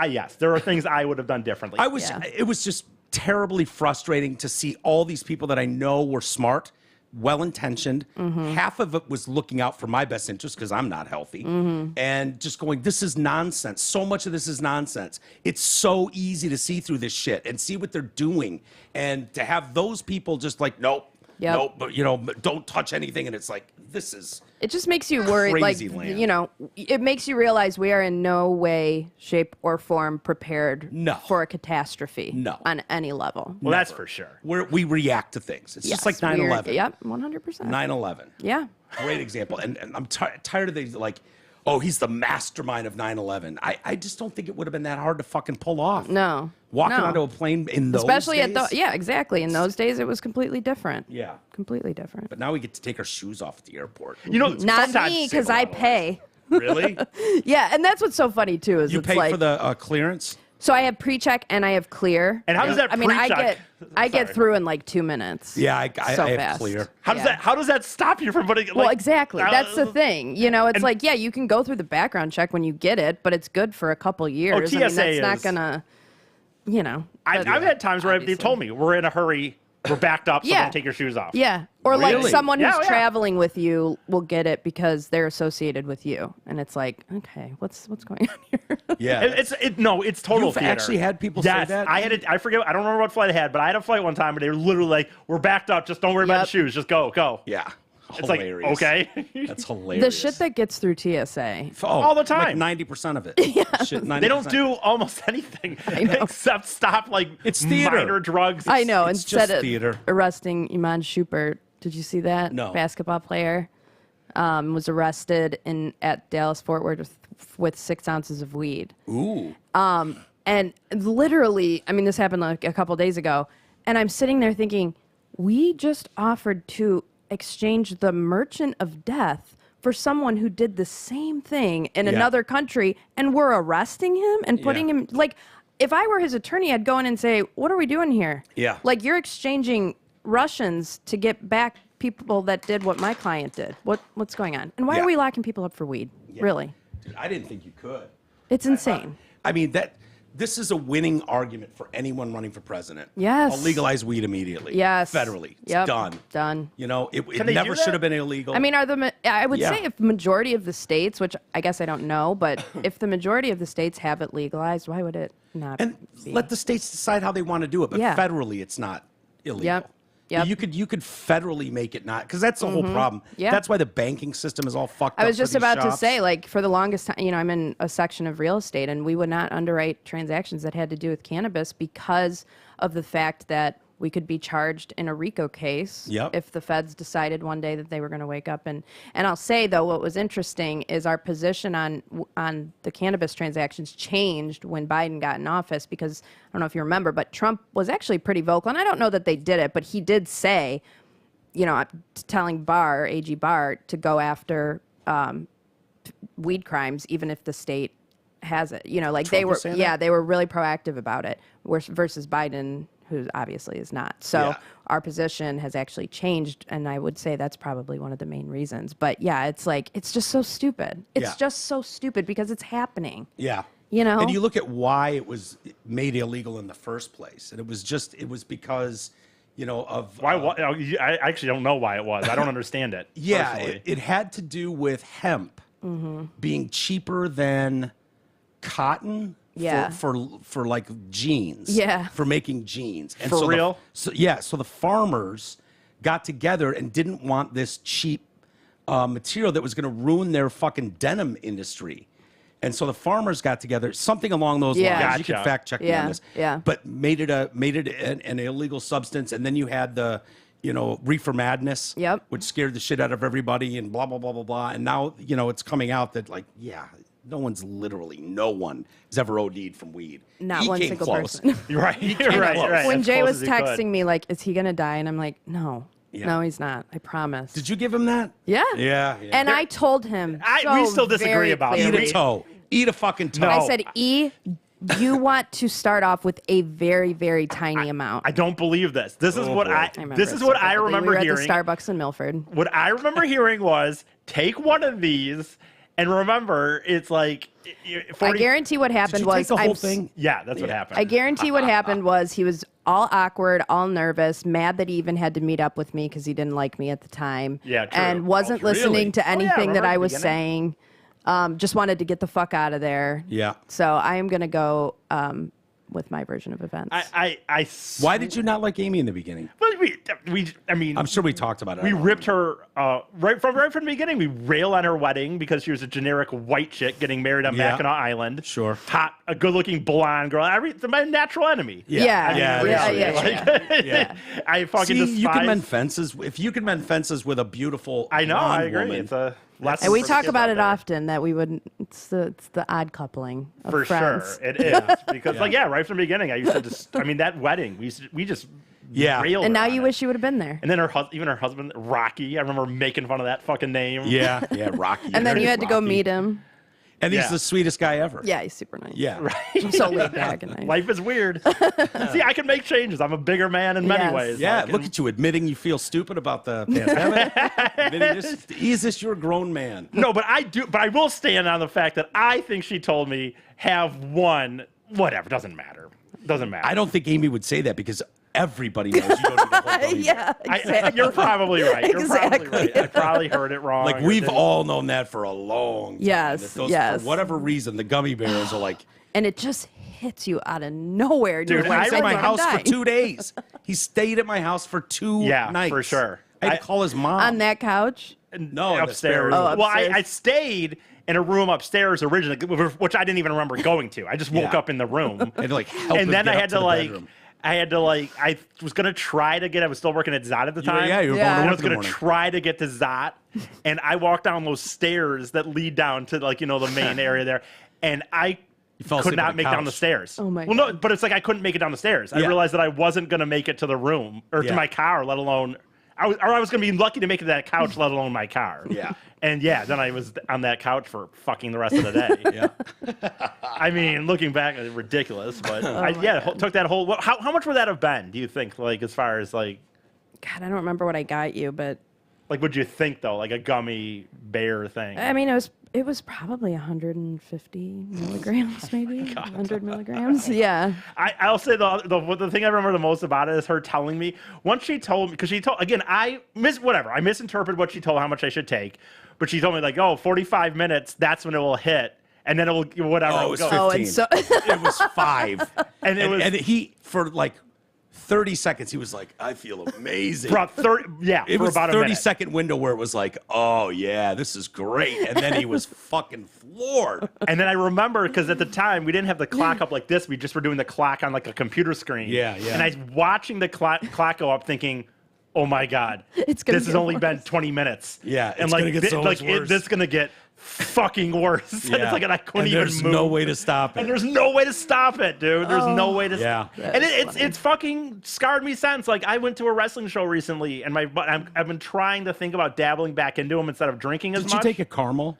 Speaker 3: Yes, there are things I would have done differently.
Speaker 1: I was.
Speaker 2: Yeah.
Speaker 1: It was just. terribly frustrating to see all these people that I know were smart, well-intentioned. Half of it was looking out for my best interest because I'm not healthy, and just going, this is nonsense. So much of this is nonsense. It's so easy to see through this shit and see what they're doing, and to have those people just like, nope, nope, but don't touch anything, and it's like, this is.
Speaker 2: It just makes you worried, like,
Speaker 1: land.
Speaker 2: it makes you realize we are in no way, shape, or form prepared for a catastrophe on any level.
Speaker 3: Well, that's for sure.
Speaker 1: We react to things. It's just like 9/11.
Speaker 2: Yep, 100%.
Speaker 1: 9/11.
Speaker 2: Yeah.
Speaker 1: Great example. And I'm tired of these, like, oh, he's the mastermind of 9/11. I just don't think it would have been that hard to fucking pull off.
Speaker 2: No.
Speaker 1: Walking onto a plane in those
Speaker 2: Especially
Speaker 1: days?
Speaker 2: yeah, exactly. In those days, it was completely different.
Speaker 1: Yeah.
Speaker 2: Completely different.
Speaker 1: But now we get to take our shoes off at the airport.
Speaker 2: Not me, because I pay.
Speaker 1: Really?
Speaker 2: Yeah, and that's what's so funny, too, is
Speaker 1: You
Speaker 2: it's
Speaker 1: pay
Speaker 2: like,
Speaker 1: for the clearance?
Speaker 2: So I have pre-check and I have clear.
Speaker 3: And how does that pre-check?
Speaker 2: I get through in like 2 minutes.
Speaker 1: Yeah, I have
Speaker 2: fast.
Speaker 1: clear.
Speaker 3: How does that stop you from putting it?
Speaker 2: Well, exactly. That's the thing. It's like, yeah, you can go through the background check when you get it, but it's good for a couple years.
Speaker 3: TSA
Speaker 2: that's not gonna,
Speaker 3: I've had times where they've told me we're in a hurry, we're backed up, so don't take your shoes off.
Speaker 2: Yeah. Or like
Speaker 1: Really?
Speaker 2: someone who's traveling with you will get it because they're associated with you, and it's like, okay, what's going on here?
Speaker 1: Yeah.
Speaker 3: It's total
Speaker 1: You've
Speaker 3: theater.
Speaker 1: actually had people say that?
Speaker 3: I had it. I forget. I don't remember what flight I had, but I had a flight one time, and they were literally like, "We're backed up. Just don't worry about the shoes. Just go."
Speaker 1: Yeah.
Speaker 3: It's
Speaker 1: Hilarious.
Speaker 3: like, okay.
Speaker 1: That's hilarious.
Speaker 2: The shit that gets through TSA.
Speaker 3: All the time.
Speaker 1: Like 90% of it. Shit, 90%.
Speaker 3: They don't do almost anything except stop
Speaker 1: it's theater.
Speaker 3: minor drugs.
Speaker 2: I know.
Speaker 1: It's
Speaker 2: Instead
Speaker 1: just
Speaker 2: of
Speaker 1: theater.
Speaker 2: arresting Iman Shumpert, did you see that?
Speaker 1: No.
Speaker 2: Basketball player was arrested at Dallas Fort Worth with 6 ounces of weed.
Speaker 1: Ooh.
Speaker 2: And literally, I mean, this happened like a couple days ago, and I'm sitting there thinking, we just offered to exchange the merchant of death for someone who did the same thing in another country, and we're arresting him and putting him, like, if I were his attorney, I'd go in and say, what are we doing here?
Speaker 1: Yeah.
Speaker 2: Like, you're exchanging Russians to get back people that did what my client did. What's going on? And why are we locking people up for weed?
Speaker 1: Yeah.
Speaker 2: Really?
Speaker 1: Dude, I didn't think you could.
Speaker 2: It's insane.
Speaker 1: I mean, this is a winning argument for anyone running for president.
Speaker 2: Yes.
Speaker 1: I'll legalize weed immediately.
Speaker 2: Yes.
Speaker 1: Federally. It's done.
Speaker 2: Done.
Speaker 1: It never should have been illegal.
Speaker 2: I mean, I would say if the majority of the states, which I guess I don't know, but if the majority of the states have it legalized, why would it not
Speaker 1: and
Speaker 2: be?
Speaker 1: let the states decide how they want to do it, but federally it's not illegal.
Speaker 2: Yep.
Speaker 1: You could federally make it not, because that's the whole problem.
Speaker 2: Yeah.
Speaker 1: That's why the banking system is all fucked up.
Speaker 2: I was just
Speaker 1: for these
Speaker 2: about to
Speaker 1: shops.
Speaker 2: say, like, for the longest time, I'm in a section of real estate, and we would not underwrite transactions that had to do with cannabis because of the fact that we could be charged in a RICO case if the feds decided one day that they were going to wake up. And I'll say, though, what was interesting is our position on the cannabis transactions changed when Biden got in office, because I don't know if you remember, but Trump was actually pretty vocal. And I don't know that they did it, but he did say, telling AG Barr to go after weed crimes, even if the state has it.
Speaker 1: Trump
Speaker 2: they were,
Speaker 1: was saying that?
Speaker 2: they were really proactive about it, versus Biden, who obviously is not. So our position has actually changed, and I would say that's probably one of the main reasons. But yeah, it's like, it's just so stupid. It's just so stupid because it's happening.
Speaker 1: Yeah.
Speaker 2: And
Speaker 1: you look at why it was made illegal in the first place, and it was because, of
Speaker 3: why? I actually don't know why it was. I don't understand it.
Speaker 1: Yeah,
Speaker 3: personally.
Speaker 1: it had to do with hemp being cheaper than cotton.
Speaker 2: Yeah.
Speaker 1: For like jeans.
Speaker 2: Yeah.
Speaker 1: For making jeans. And
Speaker 3: For real?
Speaker 1: So the farmers got together and didn't want this cheap material that was going to ruin their fucking denim industry. And so the farmers got together, something along those lines.
Speaker 2: Gotcha.
Speaker 1: You can fact check me on this.
Speaker 2: Yeah.
Speaker 1: But made it an illegal substance, and then you had the reefer madness, which scared the shit out of everybody, and blah blah blah blah blah. And now it's coming out that no one has ever OD'd from weed.
Speaker 2: Not
Speaker 1: he
Speaker 2: one
Speaker 1: came
Speaker 2: single
Speaker 1: close.
Speaker 2: person.
Speaker 3: Right.
Speaker 1: He came
Speaker 3: right.
Speaker 1: close.
Speaker 3: Right.
Speaker 2: When
Speaker 3: As
Speaker 2: Jay
Speaker 3: close
Speaker 2: was
Speaker 3: as he could.
Speaker 2: texting me, like, is he going to die? And I'm like, no.
Speaker 1: Yeah.
Speaker 2: No, he's not. I promise.
Speaker 1: Did you give him that?
Speaker 2: Yeah.
Speaker 1: Yeah.
Speaker 2: And I told him.
Speaker 3: we still disagree
Speaker 2: very
Speaker 3: about
Speaker 1: Eat
Speaker 2: clearly.
Speaker 1: a toe. Eat a fucking toe.
Speaker 3: No.
Speaker 2: I said, you want to start off with a very, very tiny amount.
Speaker 3: I don't believe this. This is what
Speaker 1: boy.
Speaker 3: I
Speaker 2: remember
Speaker 3: this
Speaker 2: it
Speaker 3: is what
Speaker 2: so
Speaker 3: I
Speaker 2: vividly.
Speaker 3: remember
Speaker 2: we were
Speaker 3: hearing.
Speaker 2: at the Starbucks in Milford.
Speaker 3: What I remember hearing was, take one of these And remember, it's like
Speaker 2: I guarantee what happened
Speaker 1: Did you
Speaker 2: was
Speaker 1: take the whole thing?
Speaker 3: Yeah, that's what happened.
Speaker 2: I guarantee what happened was he was all awkward, all nervous, mad that he even had to meet up with me because he didn't like me at the time.
Speaker 3: Yeah, true.
Speaker 2: And wasn't
Speaker 1: Oh, really?
Speaker 2: listening to anything that
Speaker 3: remember
Speaker 2: I
Speaker 3: at the
Speaker 2: was
Speaker 3: beginning?
Speaker 2: saying. Just wanted to get the fuck out of there.
Speaker 1: Yeah.
Speaker 2: So I am going to go with my version of events.
Speaker 1: Why did you not like Amy in the beginning?
Speaker 3: I mean,
Speaker 1: I'm sure we talked about it.
Speaker 3: we ripped her right from the beginning. We rail on her wedding because she was a generic white chick getting married on
Speaker 1: Yeah.
Speaker 3: Mackinac Island.
Speaker 1: Sure.
Speaker 3: Hot, a good-looking blonde girl. My natural enemy.
Speaker 2: Yeah.
Speaker 1: Yeah.
Speaker 3: I fucking
Speaker 1: See,
Speaker 3: despise.
Speaker 1: you can mend fences. If you can mend fences with a beautiful
Speaker 3: I know.
Speaker 1: blonde
Speaker 3: I agree.
Speaker 1: woman,
Speaker 3: It's a lesson.
Speaker 2: and we
Speaker 3: for the
Speaker 2: talk
Speaker 3: kids
Speaker 2: about
Speaker 3: out
Speaker 2: it
Speaker 3: there.
Speaker 2: often that we wouldn't. It's the odd coupling of
Speaker 3: For
Speaker 2: friends.
Speaker 3: sure, it is because right from the beginning, I used to just. I mean, that wedding, we just railed
Speaker 2: And
Speaker 3: her
Speaker 2: now
Speaker 3: on
Speaker 2: you
Speaker 3: it.
Speaker 2: wish you would have been there.
Speaker 3: And then even her husband Rocky, I remember making fun of that fucking name.
Speaker 1: yeah, Rocky.
Speaker 2: And then you had to go
Speaker 1: Rocky.
Speaker 2: meet him.
Speaker 1: And he's
Speaker 3: Yeah.
Speaker 1: the sweetest guy ever.
Speaker 2: Yeah, he's super nice.
Speaker 1: Yeah.
Speaker 2: I'm so laid back and nice.
Speaker 3: Life is weird. See, I can make changes. I'm a bigger man in many
Speaker 2: Yes.
Speaker 3: ways.
Speaker 1: Yeah,
Speaker 3: I can-
Speaker 1: look at you admitting you feel stupid about the pandemic. Admitting this, is this you're a grown man?
Speaker 3: No, but I do. But I will stand on the fact that I think she told me have one. Whatever, doesn't matter. Doesn't matter.
Speaker 1: I don't think Amy would say that because everybody knows you don't need a whole gummy bear.
Speaker 2: Yeah, exactly.
Speaker 3: You're probably right. You're probably
Speaker 2: Exactly.
Speaker 3: right. I probably heard it wrong.
Speaker 1: Like
Speaker 3: or
Speaker 1: we've
Speaker 3: didn't.
Speaker 1: all known that for a long time.
Speaker 2: Yes,
Speaker 1: that those,
Speaker 2: yes.
Speaker 1: For whatever reason, the gummy bears are like,
Speaker 2: And it just hits you out of nowhere. and
Speaker 3: Dude,
Speaker 2: you're
Speaker 1: he
Speaker 2: like,
Speaker 1: was at my
Speaker 2: "I'm
Speaker 1: house for
Speaker 2: dying."
Speaker 1: 2 days. He stayed at my house for 2
Speaker 3: Yeah,
Speaker 1: nights.
Speaker 3: for sure.
Speaker 1: I had to call his mom.
Speaker 2: On that couch.
Speaker 1: No, in the spare
Speaker 3: upstairs.
Speaker 1: room.
Speaker 2: Oh,
Speaker 3: Well,
Speaker 2: upstairs.
Speaker 3: I stayed in a room upstairs originally, which I didn't even remember going to. I just woke
Speaker 1: Yeah.
Speaker 3: up in the room.
Speaker 1: I had to, like, help him
Speaker 3: And then
Speaker 1: get
Speaker 3: I
Speaker 1: up
Speaker 3: had
Speaker 1: to
Speaker 3: to
Speaker 1: the
Speaker 3: like.
Speaker 1: bedroom.
Speaker 3: I was going to try to get, I was still working at Zot at the time.
Speaker 1: Yeah, you were
Speaker 2: Yeah.
Speaker 1: going
Speaker 3: I
Speaker 1: to
Speaker 3: was
Speaker 1: work in the
Speaker 3: going to
Speaker 1: morning.
Speaker 3: try to get to Zot, and I walked down those stairs that lead down to the main area there, and I
Speaker 1: fell
Speaker 3: could
Speaker 1: asleep on
Speaker 3: not
Speaker 1: the
Speaker 3: make down
Speaker 1: couch.
Speaker 3: the stairs.
Speaker 2: Oh my
Speaker 3: Well, no,
Speaker 2: God.
Speaker 3: but it's like I couldn't make it down the stairs. I
Speaker 1: Yeah.
Speaker 3: realized that I wasn't going to make it to the room or
Speaker 1: Yeah.
Speaker 3: to my car, let alone. I was going to be lucky to make it to that couch, let alone my car.
Speaker 1: Yeah.
Speaker 3: And then I was on that couch for fucking the rest of the day.
Speaker 1: Yeah.
Speaker 3: I mean, looking back, it's ridiculous, but
Speaker 2: God.
Speaker 3: took that whole. How much would that have been? Do you think, like, as far as like
Speaker 2: God, I don't remember what I got you, but
Speaker 3: would you think though, like a gummy bear thing?
Speaker 2: I mean, it was probably 150 milligrams, maybe 100 milligrams. Yeah.
Speaker 3: I'll say the thing I remember the most about it is her telling me once she told me, because she told, again, I misinterpreted what she told how much I should take, but she told me like, 45 minutes, that's when it will hit, and then it will whatever.
Speaker 1: Oh,
Speaker 3: it
Speaker 1: it
Speaker 3: will
Speaker 1: was
Speaker 3: go.
Speaker 1: 15.
Speaker 2: Oh, and so
Speaker 1: It was 5.
Speaker 3: And it was-
Speaker 1: and he, for like 30 seconds, he was like, I feel amazing.
Speaker 3: For about 30,
Speaker 1: It
Speaker 3: for
Speaker 1: was
Speaker 3: about a
Speaker 1: 30
Speaker 3: minute.
Speaker 1: second window where it was like, oh yeah, this is great. And then he was fucking floored.
Speaker 3: And then I remember, because at the time, we didn't have the clock up like this. We just were doing the clock on like a computer screen.
Speaker 1: Yeah, yeah.
Speaker 3: And I was watching the clock go up thinking, oh my God,
Speaker 2: It's gonna
Speaker 3: this has
Speaker 2: get
Speaker 3: only been
Speaker 2: worse.
Speaker 3: 20 minutes.
Speaker 1: Yeah,
Speaker 3: and
Speaker 1: it's
Speaker 3: like,
Speaker 1: gonna get so much worse.
Speaker 3: this is going to get fucking worse. And it's like, and I couldn't
Speaker 1: And
Speaker 3: even
Speaker 1: there's
Speaker 3: move.
Speaker 1: no way to stop it.
Speaker 3: And there's no way to stop it, dude. There's no way to.
Speaker 1: Yeah.
Speaker 3: And it's fucking scarred me since. Like I went to a wrestling show recently, and I've been trying to think about dabbling back into them instead of drinking as
Speaker 1: Did you
Speaker 3: much.
Speaker 1: take a caramel?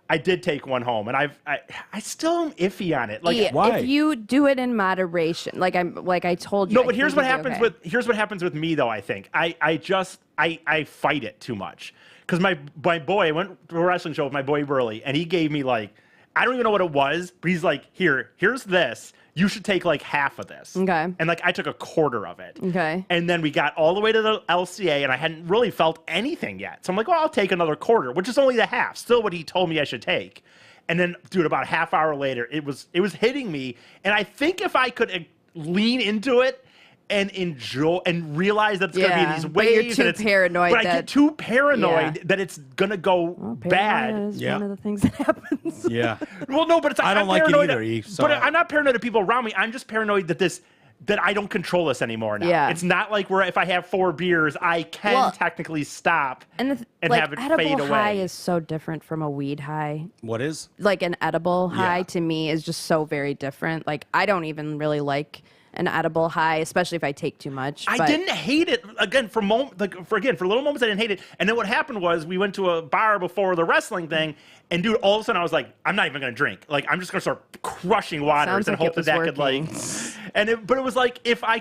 Speaker 3: I did take one home, and I still am iffy on it. Like
Speaker 2: yeah,
Speaker 1: why?
Speaker 2: if you do it in moderation, like I told you.
Speaker 3: no,
Speaker 2: I
Speaker 3: but here's
Speaker 2: think
Speaker 3: what
Speaker 2: you'll be
Speaker 3: happens
Speaker 2: okay.
Speaker 3: here's what happens with me though. I think I fight it too much because my boy, I went to a wrestling show with my boy Burley, and he gave me like, I don't even know what it was, but he's like, here's this. You should take like half of this.
Speaker 2: Okay.
Speaker 3: And like I took a quarter of it.
Speaker 2: Okay.
Speaker 3: And then we got all the way to the LCA, and I hadn't really felt anything yet. So I'm like, well, I'll take another quarter, which is only the half. Still what he told me I should take. And then, dude, about a half hour later, it was hitting me. And I think if I could lean into it and enjoy and realize that it's going to be
Speaker 2: Yeah,
Speaker 3: these
Speaker 2: but
Speaker 3: waves,
Speaker 2: you're
Speaker 3: and
Speaker 2: too
Speaker 3: it's
Speaker 2: paranoid
Speaker 3: But I
Speaker 2: that-
Speaker 3: get too paranoid
Speaker 2: Yeah.
Speaker 3: that it's going to go
Speaker 2: Paranoia
Speaker 3: bad.
Speaker 2: is
Speaker 1: Yeah.
Speaker 2: one of the things that happens.
Speaker 1: Yeah.
Speaker 3: Well, no, but it's
Speaker 1: I
Speaker 3: I'm
Speaker 1: don't like it
Speaker 3: paranoid
Speaker 1: either,
Speaker 3: that-
Speaker 1: E, so
Speaker 3: but
Speaker 1: I-
Speaker 3: I'm not paranoid of people around me. I'm just paranoid that I don't control this anymore now.
Speaker 2: Yeah.
Speaker 3: It's not like where if I have 4 beers, I can
Speaker 2: Well,
Speaker 3: technically stop
Speaker 2: And
Speaker 3: and
Speaker 2: like
Speaker 3: have it
Speaker 2: edible
Speaker 3: fade
Speaker 2: high
Speaker 3: away.
Speaker 2: is so different from a weed high.
Speaker 1: What is?
Speaker 2: Like an edible high
Speaker 1: Yeah.
Speaker 2: to me is just so very different. Like I don't even really like an edible high, especially if I take too much.
Speaker 3: I
Speaker 2: but-
Speaker 3: didn't hate it again for little moments I didn't hate it. And then what happened was we went to a bar before the wrestling thing, and dude, all of a sudden I was like, I'm not even gonna drink. Like I'm just gonna start crushing waters
Speaker 2: Sounds
Speaker 3: and
Speaker 2: like
Speaker 3: hope
Speaker 2: it
Speaker 3: that
Speaker 2: was
Speaker 3: could like. But it was like if I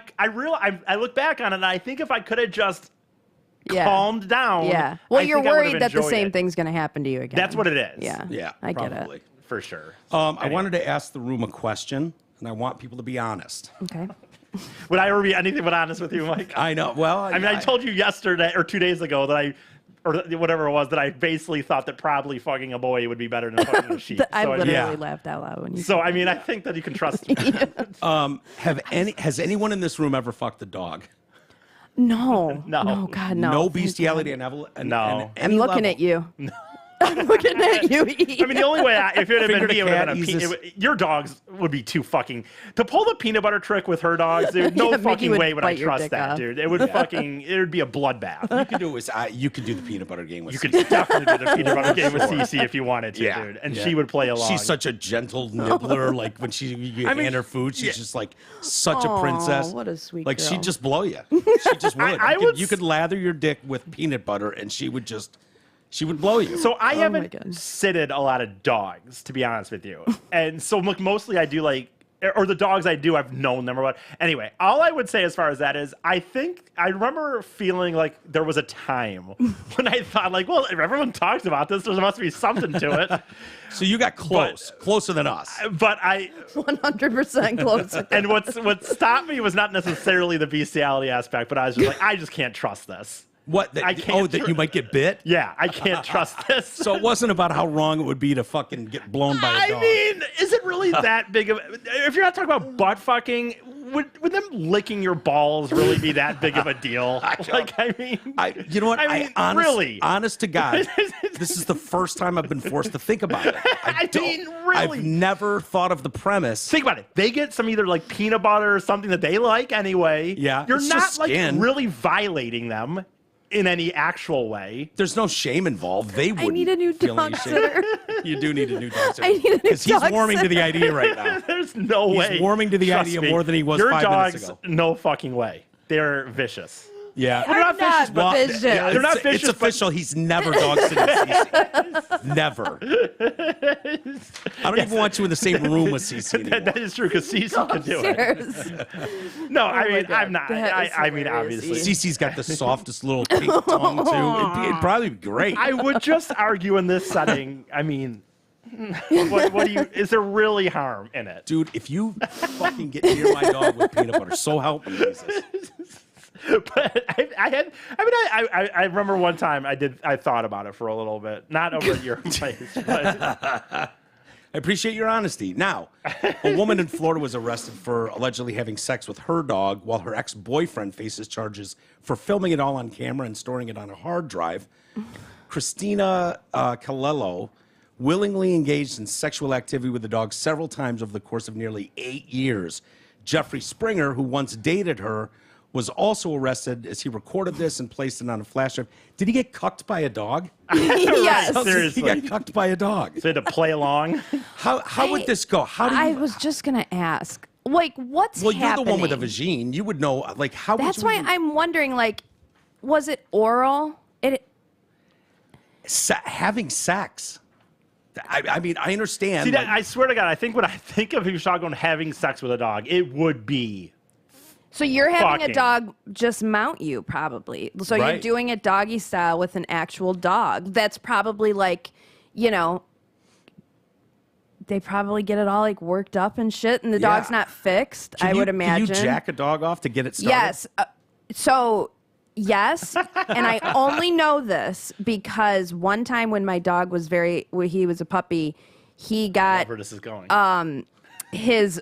Speaker 3: look back on it, and I think if I could have just calmed down.
Speaker 2: Yeah. Well, you're
Speaker 3: think I would've
Speaker 2: worried that the
Speaker 3: enjoyed
Speaker 2: same
Speaker 3: it.
Speaker 2: thing's going to happen to you again.
Speaker 3: That's what it is.
Speaker 2: Yeah.
Speaker 1: Yeah,
Speaker 2: I
Speaker 1: probably.
Speaker 2: get it.
Speaker 3: For sure.
Speaker 1: I wanted to ask the room a question, and I want people to be honest.
Speaker 2: Okay.
Speaker 3: Would I ever be anything but honest with you, Mike?
Speaker 1: I know. Well,
Speaker 3: I mean, I told you yesterday or 2 days ago that or whatever it was, that I basically thought that probably fucking a boy would be better than fucking a sheep.
Speaker 2: I
Speaker 3: So,
Speaker 2: literally
Speaker 1: yeah.
Speaker 2: laughed out loud when you
Speaker 3: So, I mean, I think that you can trust me.
Speaker 1: has anyone in this room ever fucked a dog?
Speaker 2: No.
Speaker 3: No.
Speaker 2: No, God, no.
Speaker 1: No
Speaker 2: Thank
Speaker 1: bestiality
Speaker 2: God.
Speaker 1: and
Speaker 3: No.
Speaker 1: and
Speaker 2: I'm
Speaker 1: any
Speaker 2: looking
Speaker 1: level.
Speaker 2: at you. I'm looking at you.
Speaker 3: I mean, the only way, if it had
Speaker 1: Finger
Speaker 3: been
Speaker 1: to
Speaker 3: me, it would have
Speaker 1: cat,
Speaker 3: been
Speaker 1: eases-
Speaker 3: your dogs would be too fucking. To pull the peanut butter trick with her dogs, dude, no
Speaker 2: Yeah, Mickey
Speaker 3: fucking
Speaker 2: would
Speaker 3: way would I
Speaker 2: bite your
Speaker 3: trust
Speaker 2: dick
Speaker 3: that,
Speaker 2: off.
Speaker 3: dude. It would it would be a bloodbath.
Speaker 1: You could do you could do the peanut butter game with.
Speaker 3: You could definitely do the peanut butter game with Cece if you wanted to,
Speaker 1: Yeah,
Speaker 3: dude. And
Speaker 1: yeah.
Speaker 3: she would play along.
Speaker 1: She's such a gentle nibbler. Like when you hand her food, she's just like such a
Speaker 2: Aw,
Speaker 1: princess.
Speaker 2: what a sweet
Speaker 1: Like
Speaker 2: girl.
Speaker 1: she'd just blow you. She just would.
Speaker 3: I would
Speaker 1: You could lather your dick with peanut butter, and she would blow you.
Speaker 3: So I
Speaker 2: Oh my
Speaker 3: haven't
Speaker 2: God.
Speaker 3: sitted a lot of dogs, to be honest with you. And so look, mostly I do or the dogs I do, I've known them or what. Anyway, all I would say as far as that is, I think I remember feeling like there was a time when I thought like, well, if everyone talks about this, there must be something to it.
Speaker 1: So you got closer than us.
Speaker 3: But
Speaker 2: 100% close.
Speaker 3: and what stopped me was not necessarily the bestiality aspect, but I was just like, I just can't trust this.
Speaker 1: What?
Speaker 3: I can't
Speaker 1: That you might get bit?
Speaker 3: Yeah, I can't trust this.
Speaker 1: So it wasn't about how wrong it would be to fucking get blown by a
Speaker 3: I
Speaker 1: dog.
Speaker 3: mean, is it really that big of? If you're not talking about butt fucking, would them licking your balls really be that big of a deal?
Speaker 1: You know what?
Speaker 3: I mean,
Speaker 1: honest,
Speaker 3: really?
Speaker 1: honest to God, this is the first time I've been forced to think about it.
Speaker 3: I mean, really?
Speaker 1: I've never thought of the premise.
Speaker 3: Think about it. They get some either like peanut butter or something that they like anyway.
Speaker 1: Yeah,
Speaker 3: you're
Speaker 1: it's
Speaker 3: not
Speaker 1: just
Speaker 3: like
Speaker 1: skin.
Speaker 3: really violating them in any actual way.
Speaker 1: There's no shame involved. They wouldn't.
Speaker 2: need a new
Speaker 1: feel any
Speaker 2: dog
Speaker 1: shame.
Speaker 2: sitter.
Speaker 1: You do need a new dog sitter.
Speaker 2: I need a new
Speaker 1: because he's
Speaker 2: dog
Speaker 1: warming to the
Speaker 2: sitter.
Speaker 1: idea right now.
Speaker 3: There's no way.
Speaker 1: He's warming to the
Speaker 3: Trust
Speaker 1: idea
Speaker 3: me,
Speaker 1: more than he was
Speaker 3: your
Speaker 1: 5
Speaker 3: dogs,
Speaker 1: minutes ago.
Speaker 3: No fucking way. They're vicious.
Speaker 1: Yeah.
Speaker 3: They're not vicious, but
Speaker 2: vicious.
Speaker 3: they're not
Speaker 1: It's
Speaker 3: vicious. but-
Speaker 1: official. He's never dog sitting Cece. Never. I don't even want you in the same room with Cece anymore.
Speaker 3: That is true because Cece can do it.
Speaker 2: Upstairs.
Speaker 3: No, I mean,
Speaker 2: God.
Speaker 3: I'm not.
Speaker 2: That is
Speaker 3: I mean,
Speaker 2: hilarious.
Speaker 3: obviously.
Speaker 1: Cece's got the softest little pink tongue too. It'd probably be great.
Speaker 3: I would just argue in this setting. I mean, what do you? Is there really harm in it?
Speaker 1: Dude, if you fucking get near my dog with peanut butter, so help me Jesus.
Speaker 3: But I remember one time I thought about it for a little bit, not over at your place. But
Speaker 1: I appreciate your honesty. Now, a woman in Florida was arrested for allegedly having sex with her dog while her ex-boyfriend faces charges for filming it all on camera and storing it on a hard drive. Christina Calello willingly engaged in sexual activity with the dog several times over the course of nearly 8 years. Jeffrey Springer, who once dated her, was also arrested as he recorded this and placed it on a flash drive. Did he get cucked by a dog?
Speaker 2: Yes.
Speaker 3: Seriously.
Speaker 1: He got cucked by a dog.
Speaker 3: so to play along.
Speaker 1: How would this go? How do you?
Speaker 2: I was just going to ask, like, what's
Speaker 1: Well,
Speaker 2: happening?
Speaker 1: you're the one with a vagine. You would know, like, how
Speaker 2: That's
Speaker 1: would you
Speaker 2: why
Speaker 1: even-
Speaker 2: I'm wondering, like, was it oral?
Speaker 1: having sex. I mean, I understand.
Speaker 3: See,
Speaker 1: like,
Speaker 3: I swear to God, I think when I think of you talking having sex with a dog, it would be.
Speaker 2: So you're having
Speaker 3: Fucking.
Speaker 2: a dog just mount you, probably. So you're
Speaker 1: Right.
Speaker 2: doing it doggy style with an actual dog. That's probably like, you know, they probably get it all like worked up and shit, and the
Speaker 1: Yeah.
Speaker 2: dog's not fixed.
Speaker 1: can
Speaker 2: I
Speaker 1: you-
Speaker 2: would imagine.
Speaker 1: Can you jack a dog off to get it started?
Speaker 2: Yes. So, yes. And I only know this because one time when my dog was when he was a puppy, he got
Speaker 3: Wherever this is going.
Speaker 2: his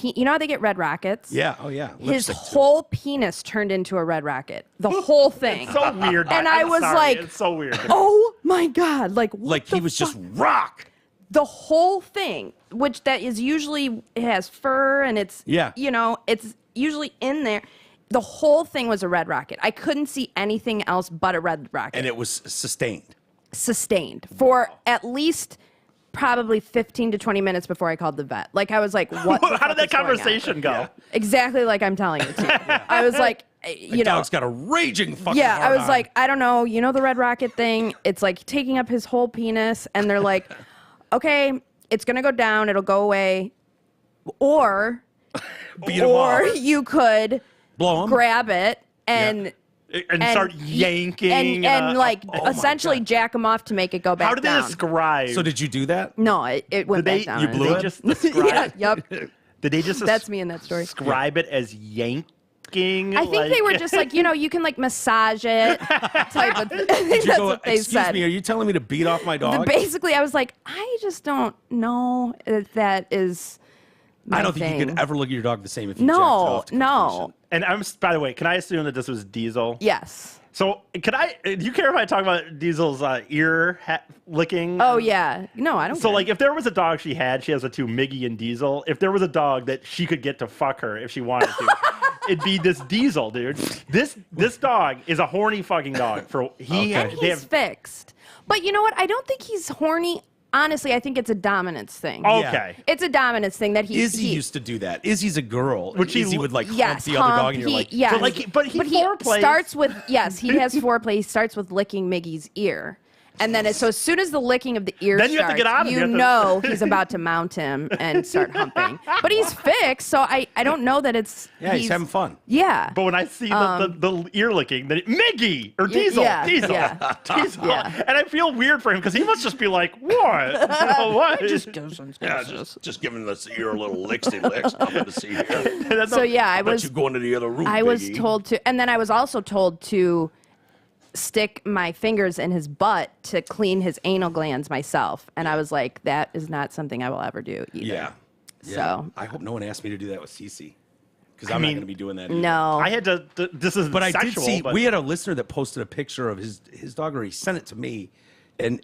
Speaker 2: you know how they get red rockets?
Speaker 1: Yeah. Oh, yeah.
Speaker 2: His
Speaker 1: Lipstick, too.
Speaker 2: whole penis turned into a red rocket. The whole thing.
Speaker 3: so weird.
Speaker 2: and
Speaker 3: I'm
Speaker 2: I was
Speaker 3: sorry,
Speaker 2: like,
Speaker 3: it's so weird.
Speaker 2: oh my God. Like, what
Speaker 1: Like, he
Speaker 2: the
Speaker 1: was
Speaker 2: fuck?
Speaker 1: just rock.
Speaker 2: The whole thing, which that is usually, it has fur and it's,
Speaker 1: Yeah.
Speaker 2: you know, it's usually in there. The whole thing was a red rocket. I couldn't see anything else but a red rocket.
Speaker 1: And it was sustained.
Speaker 2: Sustained for at least probably 15 to 20 minutes before I called the vet. Like, I was like, what the
Speaker 3: How
Speaker 2: fuck
Speaker 3: did that
Speaker 2: is going on?
Speaker 3: conversation go?
Speaker 2: Exactly like I'm telling you to. I was like, you
Speaker 1: The
Speaker 2: know.
Speaker 1: dog's got a raging fucking
Speaker 2: Yeah, I
Speaker 1: hard
Speaker 2: was
Speaker 1: on.
Speaker 2: like, I don't know. You know the red rocket thing? It's like taking up his whole penis. And they're like, okay, it's going to go down. It'll go away. Or
Speaker 1: Beat him
Speaker 2: or
Speaker 1: off.
Speaker 2: you could
Speaker 1: Blow him.
Speaker 2: grab it and
Speaker 3: And start yanking.
Speaker 2: and like
Speaker 1: Oh my
Speaker 2: essentially
Speaker 1: God.
Speaker 2: jack him off to make it go back
Speaker 3: how did they
Speaker 2: down.
Speaker 3: describe?
Speaker 1: So did you do that?
Speaker 2: No, it went
Speaker 3: Did
Speaker 2: back down.
Speaker 1: you blew
Speaker 3: they
Speaker 1: it?
Speaker 3: just describe?
Speaker 2: Yeah, yep.
Speaker 3: Did they just
Speaker 2: That's me in that story.
Speaker 3: describe it as yanking?
Speaker 2: I think they were just like, you can like massage it type of thing.
Speaker 1: Did you
Speaker 2: That's
Speaker 1: go,
Speaker 2: what they
Speaker 1: excuse
Speaker 2: said.
Speaker 1: me, are you telling me to beat off my dog?
Speaker 2: Basically, I was like, I just don't know if that is my
Speaker 1: I don't think you
Speaker 2: thing.
Speaker 1: could ever look at your dog the same if you jacked it off to
Speaker 2: No.
Speaker 1: completion.
Speaker 3: And by the way, can I assume that this was Diesel?
Speaker 2: Yes.
Speaker 3: So do you care if I talk about Diesel's ear licking?
Speaker 2: Oh, yeah. No, I don't
Speaker 3: So
Speaker 2: care.
Speaker 3: like if there was a dog she has the two, Miggy and Diesel. If there was a dog that she could get to fuck her if she wanted to, it'd be this Diesel, dude. This dog is a horny fucking dog.
Speaker 2: and he's fixed. But you know what? I don't think he's horny. Honestly, I think it's a dominance thing.
Speaker 3: Okay.
Speaker 2: It's a dominance thing that he
Speaker 1: Izzy used to do that. Izzy's a girl.
Speaker 3: Which
Speaker 1: Izzy would like hump
Speaker 2: Yes,
Speaker 1: the other dog, and
Speaker 2: hump,
Speaker 1: you're like,
Speaker 2: yeah.
Speaker 3: But he foreplays.
Speaker 2: starts with he has foreplay. He starts with licking Miggy's ear, and then so as soon as the licking of the ear
Speaker 3: Then you have to
Speaker 2: starts,
Speaker 3: get out of it.
Speaker 2: you
Speaker 3: You have to-
Speaker 2: know he's about to mount him and start humping. But he's fixed, so I don't know that it's
Speaker 1: yeah, he's having fun.
Speaker 2: Yeah.
Speaker 3: But when I see the ear licking, then Miggy or Diesel,
Speaker 2: yeah,
Speaker 3: Diesel,
Speaker 2: yeah.
Speaker 3: Diesel,
Speaker 2: Yeah.
Speaker 3: and I feel weird for him because he must just be like, what? You know, what?
Speaker 1: Just giving this ear a little licksy licks. Nothing to see here.
Speaker 2: So yeah, I
Speaker 1: Bet
Speaker 2: was
Speaker 1: you going to the other room.
Speaker 2: I was
Speaker 1: Biggie.
Speaker 2: told to, and then I was also told to stick my fingers in his butt to clean his anal glands myself. And I was like, that is not something I will ever do either.
Speaker 1: Yeah.
Speaker 2: So
Speaker 1: I hope no one asked me to do that with Cece, because I'm not
Speaker 3: mean,
Speaker 1: going to be doing that. Either.
Speaker 2: no.
Speaker 3: I had to. This is
Speaker 1: But I did
Speaker 3: sexual,
Speaker 1: see.
Speaker 3: but
Speaker 1: We had a listener that posted a picture of his dog, or he sent it to me, and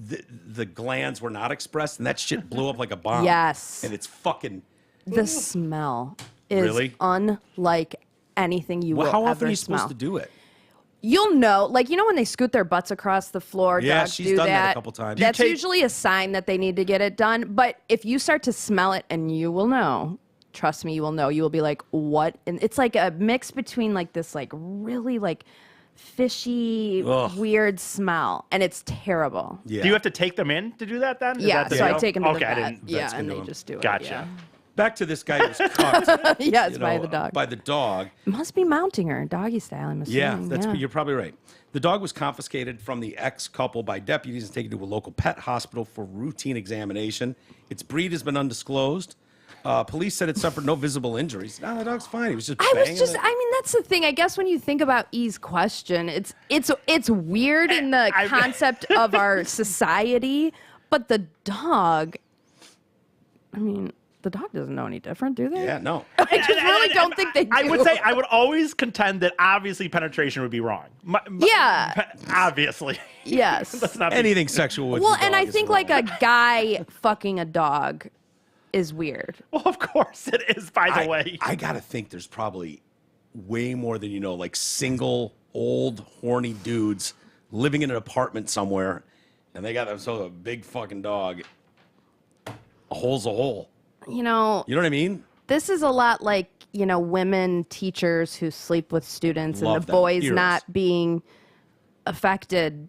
Speaker 1: the glands were not expressed, and that shit blew up like a bomb.
Speaker 2: Yes.
Speaker 1: And it's fucking.
Speaker 2: The smell is
Speaker 1: Really?
Speaker 2: unlike anything you
Speaker 1: Well,
Speaker 2: will
Speaker 1: how
Speaker 2: ever
Speaker 1: often are you
Speaker 2: smell.
Speaker 1: supposed to do it?
Speaker 2: You'll know, like when they scoot their butts across the floor,
Speaker 1: Yeah,
Speaker 2: dogs
Speaker 1: she's
Speaker 2: do
Speaker 1: done that a
Speaker 2: that.
Speaker 1: couple times.
Speaker 2: That's
Speaker 3: take-
Speaker 2: usually a sign that they need to get it done. But if you start to smell it, and you will know, trust me, you will know. You will be like, "What?" And it's like a mix between like this, like really like fishy,
Speaker 1: Ugh.
Speaker 2: weird smell, and it's terrible.
Speaker 1: Yeah.
Speaker 3: do you have to take them in to do that then? Is
Speaker 2: Yeah,
Speaker 3: that the
Speaker 2: so I
Speaker 3: deal?
Speaker 2: take them to
Speaker 3: Okay,
Speaker 2: the
Speaker 3: I
Speaker 2: vet.
Speaker 3: didn't.
Speaker 2: Yeah,
Speaker 1: Vet's
Speaker 2: and
Speaker 1: gonna
Speaker 2: they
Speaker 1: do 'em.
Speaker 2: just do it.
Speaker 3: Gotcha.
Speaker 1: Back to this guy who was cucked.
Speaker 2: Yeah. Yes,
Speaker 1: you
Speaker 2: by
Speaker 1: know,
Speaker 2: the dog.
Speaker 1: By the dog.
Speaker 2: Must be mounting her doggy style. I'm assuming.
Speaker 1: Yeah, you're probably right. The dog was confiscated from the ex-couple by deputies and taken to a local pet hospital for routine examination. Its breed has been undisclosed. Police said it suffered no visible injuries. No, the dog's fine. He was just banging it.
Speaker 2: I mean, that's the thing. I guess when you think about E's question, it's weird in the concept of our society, but the dog, I mean, the dog doesn't know any different, do they?
Speaker 1: Yeah, no.
Speaker 2: I just really don't think they do.
Speaker 3: I would say I would always contend that obviously penetration would be wrong.
Speaker 2: Yeah.
Speaker 3: Obviously.
Speaker 2: Yes.
Speaker 3: Let's not be-
Speaker 1: Anything sexual with
Speaker 2: Well,
Speaker 1: the dog
Speaker 2: and I
Speaker 1: is
Speaker 2: think
Speaker 1: wrong.
Speaker 2: like a guy fucking a dog is weird.
Speaker 3: Well, of course it is. By the way,
Speaker 1: I gotta think there's probably way more than you know, like single, old, horny dudes living in an apartment somewhere, and they got themselves a big fucking dog. A hole's a hole.
Speaker 2: You know,
Speaker 1: You know what I mean?
Speaker 2: this is a lot like, women teachers who sleep with students
Speaker 1: Love
Speaker 2: and the
Speaker 1: them.
Speaker 2: boys
Speaker 1: Heroes.
Speaker 2: not being affected.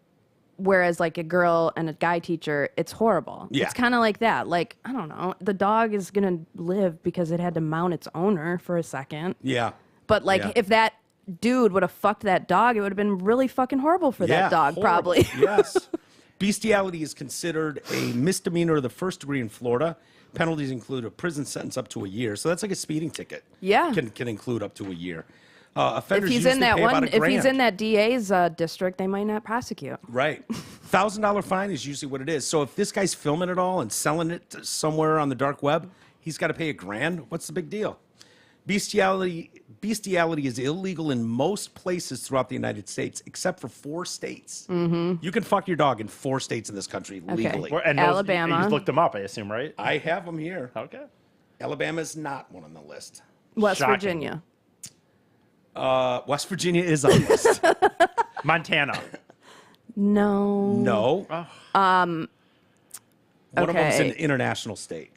Speaker 2: Whereas like a girl and a guy teacher, it's horrible.
Speaker 1: Yeah.
Speaker 2: It's kind of like that. Like, I don't know. The dog is going to live because it had to mount its owner for a second.
Speaker 1: Yeah.
Speaker 2: But like
Speaker 1: Yeah.
Speaker 2: if that dude would have fucked that dog, it would have been really fucking horrible for that dog,
Speaker 1: horrible.
Speaker 2: probably.
Speaker 1: Yes. Bestiality is considered a misdemeanor of the first degree in Florida. Penalties include a prison sentence up to a year. So that's like a speeding ticket.
Speaker 2: Yeah.
Speaker 1: Can include up to a year.
Speaker 2: If
Speaker 1: Offenders
Speaker 2: he's
Speaker 1: usually
Speaker 2: in that
Speaker 1: pay about
Speaker 2: one,
Speaker 1: a
Speaker 2: if he's
Speaker 1: grand.
Speaker 2: in that DA's district, they might not prosecute.
Speaker 1: Right. $1,000 fine is usually what it is. So if this guy's filming it all and selling it to somewhere on the dark web, he's got to pay $1,000. What's the big deal? Bestiality is illegal in most places throughout the United States, except for 4 states. Mm-hmm. You can fuck your dog in 4 states in this country legally.
Speaker 3: and
Speaker 2: Alabama.
Speaker 3: You just looked them up, I assume, right?
Speaker 1: I have them here.
Speaker 3: Okay.
Speaker 1: Alabama is not one on the list.
Speaker 2: West
Speaker 3: Shocking.
Speaker 2: Virginia.
Speaker 1: West Virginia is on the list.
Speaker 3: Montana.
Speaker 2: No.
Speaker 1: No. One of them's an
Speaker 2: Okay.
Speaker 1: international state.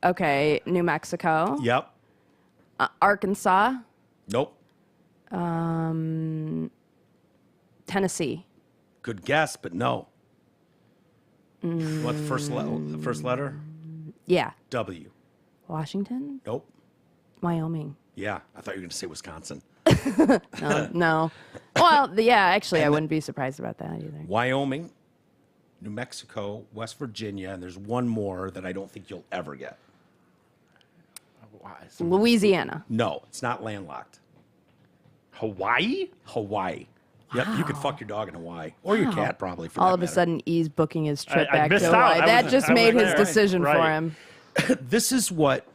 Speaker 2: Okay. New Mexico.
Speaker 1: Yep.
Speaker 2: Arkansas.
Speaker 1: Nope.
Speaker 2: Tennessee.
Speaker 1: Good guess, but no. What, the first letter?
Speaker 2: Yeah.
Speaker 1: W.
Speaker 2: Washington.
Speaker 1: Nope.
Speaker 2: Wyoming.
Speaker 1: Yeah, I thought you were going to say Wisconsin.
Speaker 2: No. Well, yeah, actually, I wouldn't be surprised about that either.
Speaker 1: Wyoming, New Mexico, West Virginia, and there's one more that I don't think you'll ever get.
Speaker 2: Louisiana.
Speaker 1: No, it's not landlocked.
Speaker 3: Hawaii?
Speaker 1: Hawaii. Yep, you could fuck your dog in Hawaii. Or your cat, probably, for
Speaker 2: All
Speaker 1: that
Speaker 2: of a
Speaker 1: matter.
Speaker 2: sudden, he's booking his trip
Speaker 3: I
Speaker 2: back to
Speaker 3: missed
Speaker 2: Hawaii.
Speaker 3: out.
Speaker 2: That just
Speaker 3: I
Speaker 2: made
Speaker 3: wasn't
Speaker 2: his
Speaker 3: there.
Speaker 2: decision for
Speaker 3: Right.
Speaker 2: him.
Speaker 1: This is what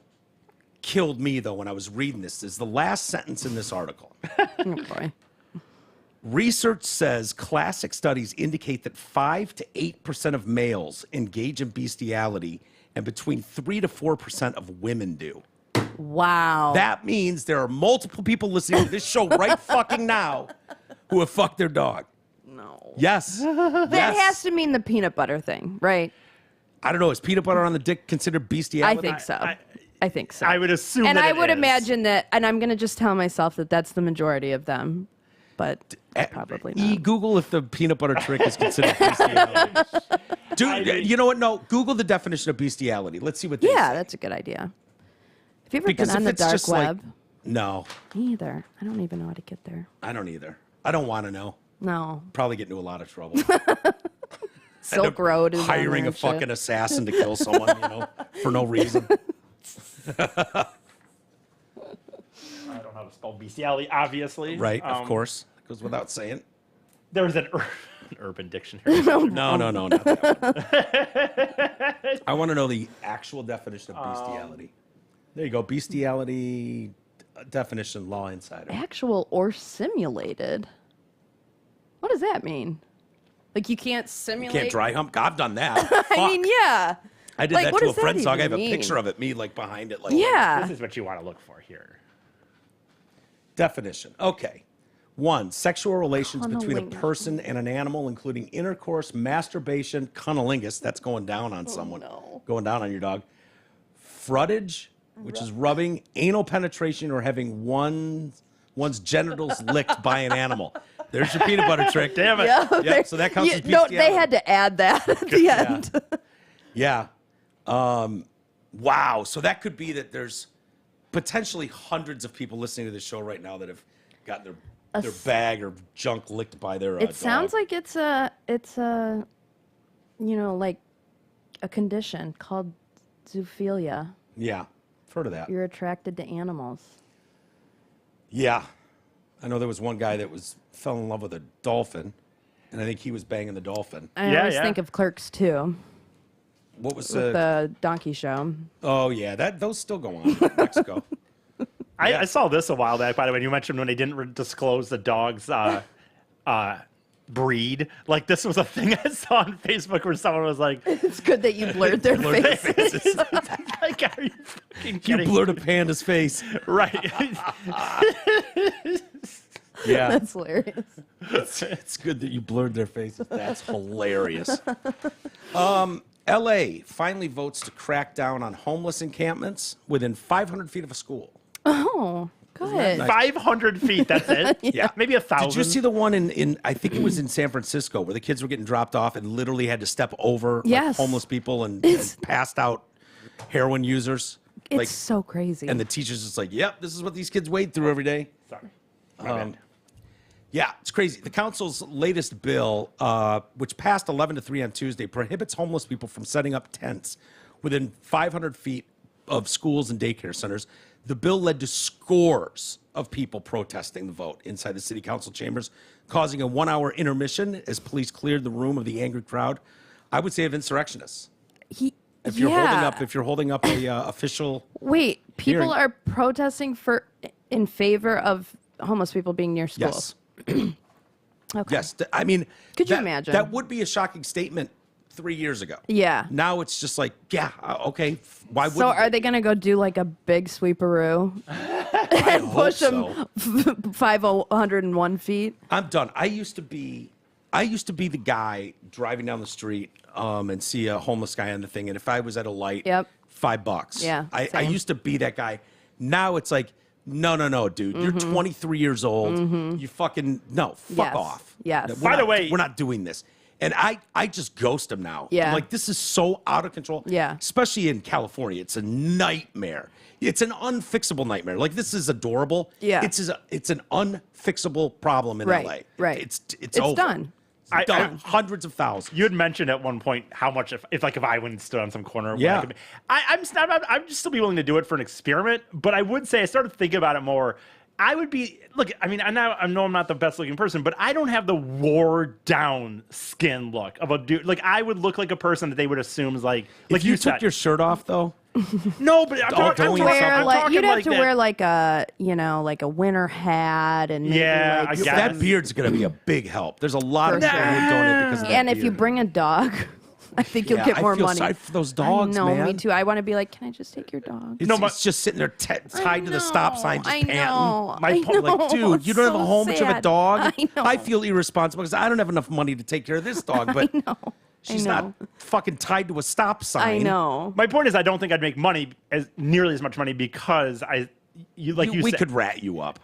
Speaker 1: killed me, though, when I was reading this, is the last sentence in this article.
Speaker 2: Oh, boy.
Speaker 1: Research says classic studies indicate that 5 to 8% of males engage in bestiality and between 3 to 4% of women do.
Speaker 2: Wow.
Speaker 1: That means there are multiple people listening to this show right fucking now who have fucked their dog.
Speaker 2: No.
Speaker 1: Yes.
Speaker 2: That has to mean the peanut butter thing, right?
Speaker 1: I don't know. Is peanut butter on the dick considered
Speaker 2: I
Speaker 1: bestiality?
Speaker 2: think so. I think so.
Speaker 3: I would assume
Speaker 2: and
Speaker 3: that
Speaker 2: I
Speaker 3: it
Speaker 2: would
Speaker 3: is.
Speaker 2: imagine that, and I'm going to just tell myself that that's the majority of them, but probably not.
Speaker 1: Google if the peanut butter trick is considered bestiality. Dude, you know what? No, Google the definition of bestiality. Let's see what they
Speaker 2: Yeah,
Speaker 1: say.
Speaker 2: that's a good idea. Have you ever
Speaker 1: Because
Speaker 2: been on
Speaker 1: if
Speaker 2: the
Speaker 1: it's
Speaker 2: dark
Speaker 1: just
Speaker 2: web?
Speaker 1: like, no,
Speaker 2: Me either. I don't even know how to get there.
Speaker 1: I don't either. I don't want to know.
Speaker 2: No.
Speaker 1: Probably get into a lot of trouble.
Speaker 2: Silk Road is on
Speaker 1: hiring
Speaker 2: there
Speaker 1: a
Speaker 2: and shit.
Speaker 1: fucking assassin to kill someone, for no reason.
Speaker 3: I don't know how to spell bestiality, obviously.
Speaker 1: Right, of course. Goes without saying.
Speaker 3: There was an urban dictionary.
Speaker 1: No, not that one. I want to know the actual definition of bestiality. There you go. Bestiality definition, Law Insider.
Speaker 2: Actual or simulated? What does that mean? Like you can't simulate?
Speaker 1: Can't dry hump. I've done that.
Speaker 2: I mean, yeah.
Speaker 1: I did
Speaker 2: like,
Speaker 1: that
Speaker 2: what
Speaker 1: to a
Speaker 2: does that
Speaker 1: friend's dog. I have
Speaker 2: even
Speaker 1: a
Speaker 2: mean?
Speaker 1: picture of it, me like behind it. Like,
Speaker 2: Yeah.
Speaker 3: This is what you want to look for here.
Speaker 1: Definition. Okay. 1, sexual relations between a
Speaker 2: Cunnilingus.
Speaker 1: person and an animal, including intercourse, masturbation, cunnilingus, that's going down on someone.
Speaker 2: no.
Speaker 1: Going down on your dog. Frottage, which is rubbing, anal penetration, or having one's genitals licked by an animal. There's your peanut butter trick.
Speaker 3: Damn it.
Speaker 1: Yeah, so that counts as
Speaker 2: No,
Speaker 1: bestiality.
Speaker 2: they had to add that at the end.
Speaker 1: Yeah. Wow. So that could be that there's potentially hundreds of people listening to this show right now that have gotten their bag or junk licked by their
Speaker 2: It sounds
Speaker 1: dog.
Speaker 2: like it's a like a condition called zoophilia.
Speaker 1: Yeah. I've heard of that.
Speaker 2: You're attracted to animals.
Speaker 1: Yeah. I know there was one guy that fell in love with a dolphin, and I think he was banging the dolphin.
Speaker 2: I
Speaker 3: Yeah,
Speaker 2: always
Speaker 3: yeah.
Speaker 2: think of Clerks too,
Speaker 1: What was
Speaker 2: with the donkey show.
Speaker 1: Oh yeah, those still go on in Mexico.
Speaker 3: I saw this a while back, by the way. You mentioned when they didn't disclose the dog's breed. Like, this was a thing I saw on Facebook where someone was like,
Speaker 2: It's good that you blurred their faces.
Speaker 3: like, are you fucking
Speaker 1: You
Speaker 3: kidding?
Speaker 1: blurred a panda's face.
Speaker 3: Right.
Speaker 1: Yeah.
Speaker 2: That's hilarious.
Speaker 1: It's good that you blurred their faces. That's hilarious. L.A. finally votes to crack down on homeless encampments within 500 feet of a school.
Speaker 2: Oh, good.
Speaker 1: nice?
Speaker 3: 500 feet, that's it?
Speaker 1: Yeah.
Speaker 3: Maybe 1,000.
Speaker 1: Did you see the one in I think it was in San Francisco where the kids were getting dropped off and literally had to step over like,
Speaker 2: Yes.
Speaker 1: homeless people and
Speaker 2: It's-
Speaker 1: passed out heroin users?
Speaker 2: It's so crazy.
Speaker 1: And the teacher's just like, yep, this is what these kids wade through every day.
Speaker 3: Sorry. My bad.
Speaker 1: Yeah, it's crazy. The council's latest bill, which passed 11-3 on Tuesday, prohibits homeless people from setting up tents within 500 feet of schools and daycare centers. The bill led to scores of people protesting the vote inside the city council chambers, causing a 1-hour intermission as police cleared the room of the angry crowd. I would say of insurrectionists. If you're holding up a official,
Speaker 2: Wait, people
Speaker 1: hearing.
Speaker 2: are protesting in favor of homeless people being near schools.
Speaker 1: yes,
Speaker 2: Okay.
Speaker 1: yes. I mean,
Speaker 2: Could you imagine?
Speaker 1: That would be a shocking statement 3 years ago.
Speaker 2: Yeah.
Speaker 1: Now it's just like, yeah, okay. Why wouldn't
Speaker 2: So are they going to go do like a big sweeperoo and push them 501 feet?
Speaker 1: I'm done. I used to be the guy driving down the street and see a homeless guy on the thing, and if I was at a light,
Speaker 2: Yep.
Speaker 1: $5.
Speaker 2: Yeah,
Speaker 1: I
Speaker 2: same.
Speaker 1: used to be that guy. Now it's like, no, dude. You're 23 years old. You fucking fuck
Speaker 2: Yes.
Speaker 1: off.
Speaker 2: Yes.
Speaker 1: We're
Speaker 3: By the
Speaker 1: not-
Speaker 3: way-
Speaker 1: we're not doing this. And I just ghost them now.
Speaker 2: Yeah.
Speaker 1: I'm like, this is so out of control.
Speaker 2: Yeah.
Speaker 1: Especially in California. It's a nightmare. It's an unfixable nightmare. Like, this is adorable.
Speaker 2: Yeah.
Speaker 1: It's an unfixable problem in
Speaker 2: Right,
Speaker 1: LA.
Speaker 2: right.
Speaker 1: It's over.
Speaker 2: done.
Speaker 1: It's done. Hundreds of thousands.
Speaker 3: You had mentioned at one point how much if I went and stood on some corner.
Speaker 1: Yeah.
Speaker 3: I'm just still be willing to do it for an experiment. But I would say I started thinking about it more. I would be I mean, I know I'm not the best looking person, but I don't have the wore down skin look of a dude. Like, I would look like a person that they would assume is like
Speaker 1: If you took your shirt off, though.
Speaker 3: No, but I'm
Speaker 1: don't
Speaker 3: talking,
Speaker 1: wear,
Speaker 3: I'm
Speaker 2: You'd have
Speaker 3: like
Speaker 2: to
Speaker 3: that.
Speaker 2: wear like a like a winter hat and maybe
Speaker 3: Yeah,
Speaker 2: like
Speaker 3: I guess.
Speaker 1: That beard's going to be a big help. There's a lot of
Speaker 2: For
Speaker 1: people
Speaker 2: sure.
Speaker 1: who donate because of that
Speaker 2: And if you
Speaker 1: beard.
Speaker 2: bring a dog, I think you'll
Speaker 1: Yeah,
Speaker 2: get more
Speaker 1: I feel
Speaker 2: money.
Speaker 1: sorry for those dogs,
Speaker 2: I know,
Speaker 1: man.
Speaker 2: me too. I want to be like, can I just take your dog?
Speaker 1: It's just sitting there tied to the stop sign, just
Speaker 2: I
Speaker 1: panting.
Speaker 2: know,
Speaker 1: My
Speaker 2: I
Speaker 1: po- like,
Speaker 2: know,
Speaker 1: dude,
Speaker 2: it's
Speaker 1: you don't have a
Speaker 2: so
Speaker 1: whole much of a
Speaker 2: sad.
Speaker 1: dog.
Speaker 2: I know.
Speaker 1: I feel irresponsible because I don't have enough money to take care of this dog. But she's
Speaker 2: know.
Speaker 1: not fucking tied to a stop sign.
Speaker 2: I know.
Speaker 3: My point is, I don't think I'd make money nearly as much money because you
Speaker 1: We
Speaker 3: said,
Speaker 1: could rat you up.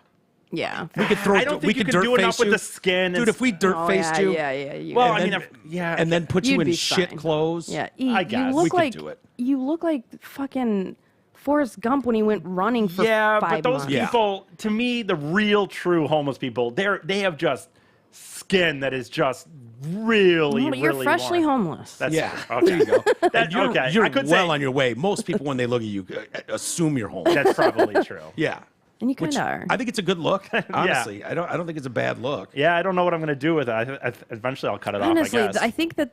Speaker 2: Yeah.
Speaker 1: We could throw.
Speaker 3: I don't think
Speaker 1: we
Speaker 3: you
Speaker 1: could
Speaker 3: could
Speaker 1: dirt
Speaker 3: do enough
Speaker 1: face
Speaker 3: with
Speaker 1: you.
Speaker 3: the skin.
Speaker 1: Dude. If we dirt faced you,
Speaker 2: Yeah.
Speaker 3: Well,
Speaker 1: and
Speaker 3: I mean,
Speaker 1: then- and then put you
Speaker 2: You'd
Speaker 1: in
Speaker 2: be
Speaker 1: shit
Speaker 2: fine.
Speaker 1: clothes.
Speaker 2: Yeah.
Speaker 3: I guess.
Speaker 2: You
Speaker 3: We
Speaker 2: look
Speaker 1: could
Speaker 2: like
Speaker 1: do it.
Speaker 2: you look like fucking Forrest Gump when he went running for
Speaker 3: yeah,
Speaker 2: 5
Speaker 3: but those
Speaker 2: months.
Speaker 1: Yeah.
Speaker 3: people, to me, the real true homeless people, they have just skin that is just really,
Speaker 2: No, but you're
Speaker 3: really
Speaker 2: freshly
Speaker 3: warm.
Speaker 2: homeless.
Speaker 3: That's
Speaker 1: Yeah.
Speaker 3: okay.
Speaker 1: There you go.
Speaker 3: That-
Speaker 1: You're,
Speaker 3: okay.
Speaker 1: you're
Speaker 3: I could
Speaker 1: well
Speaker 3: say
Speaker 1: on your way. Most people, when they look at you, assume you're homeless.
Speaker 3: that's probably true.
Speaker 1: Yeah.
Speaker 2: And you
Speaker 1: Which
Speaker 2: kind of are.
Speaker 1: I think it's a good look. Honestly, I don't think it's a bad look.
Speaker 3: Yeah, I don't know what I'm gonna do with it. Eventually, I'll cut it
Speaker 2: Honestly,
Speaker 3: off. I guess.
Speaker 2: I think that,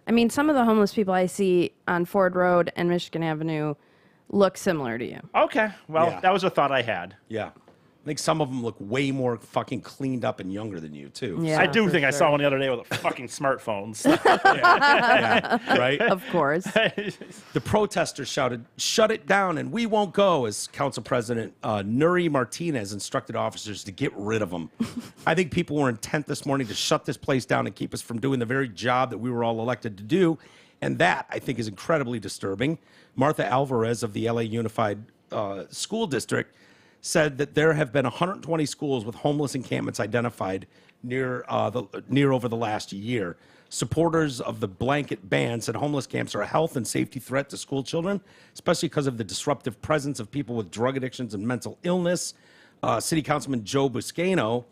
Speaker 2: I mean, some of the homeless people I see on Ford Road and Michigan Avenue look similar to you.
Speaker 3: Okay, well,
Speaker 1: Yeah.
Speaker 3: that was a thought I had.
Speaker 1: Yeah. I think some of them look way more fucking cleaned up and younger than you too.
Speaker 2: Yeah.
Speaker 3: I do
Speaker 2: for
Speaker 3: think I
Speaker 2: sure.
Speaker 3: saw one the other day with a fucking smartphone.
Speaker 1: Yeah, right.
Speaker 2: Of course.
Speaker 1: The protesters shouted, "Shut it down, and we won't go," as Council President Nuri Martinez instructed officers to get rid of them. I think people were intent this morning to shut this place down and keep us from doing the very job that we were all elected to do, and that, I think, is incredibly disturbing. Martha Alvarez of the LA Unified School District said that there have been 120 schools with homeless encampments identified near over the last year. Supporters of the blanket ban said homeless camps are a health and safety threat to school children, especially because of the disruptive presence of people with drug addictions and mental illness. City Councilman Joe Buscaino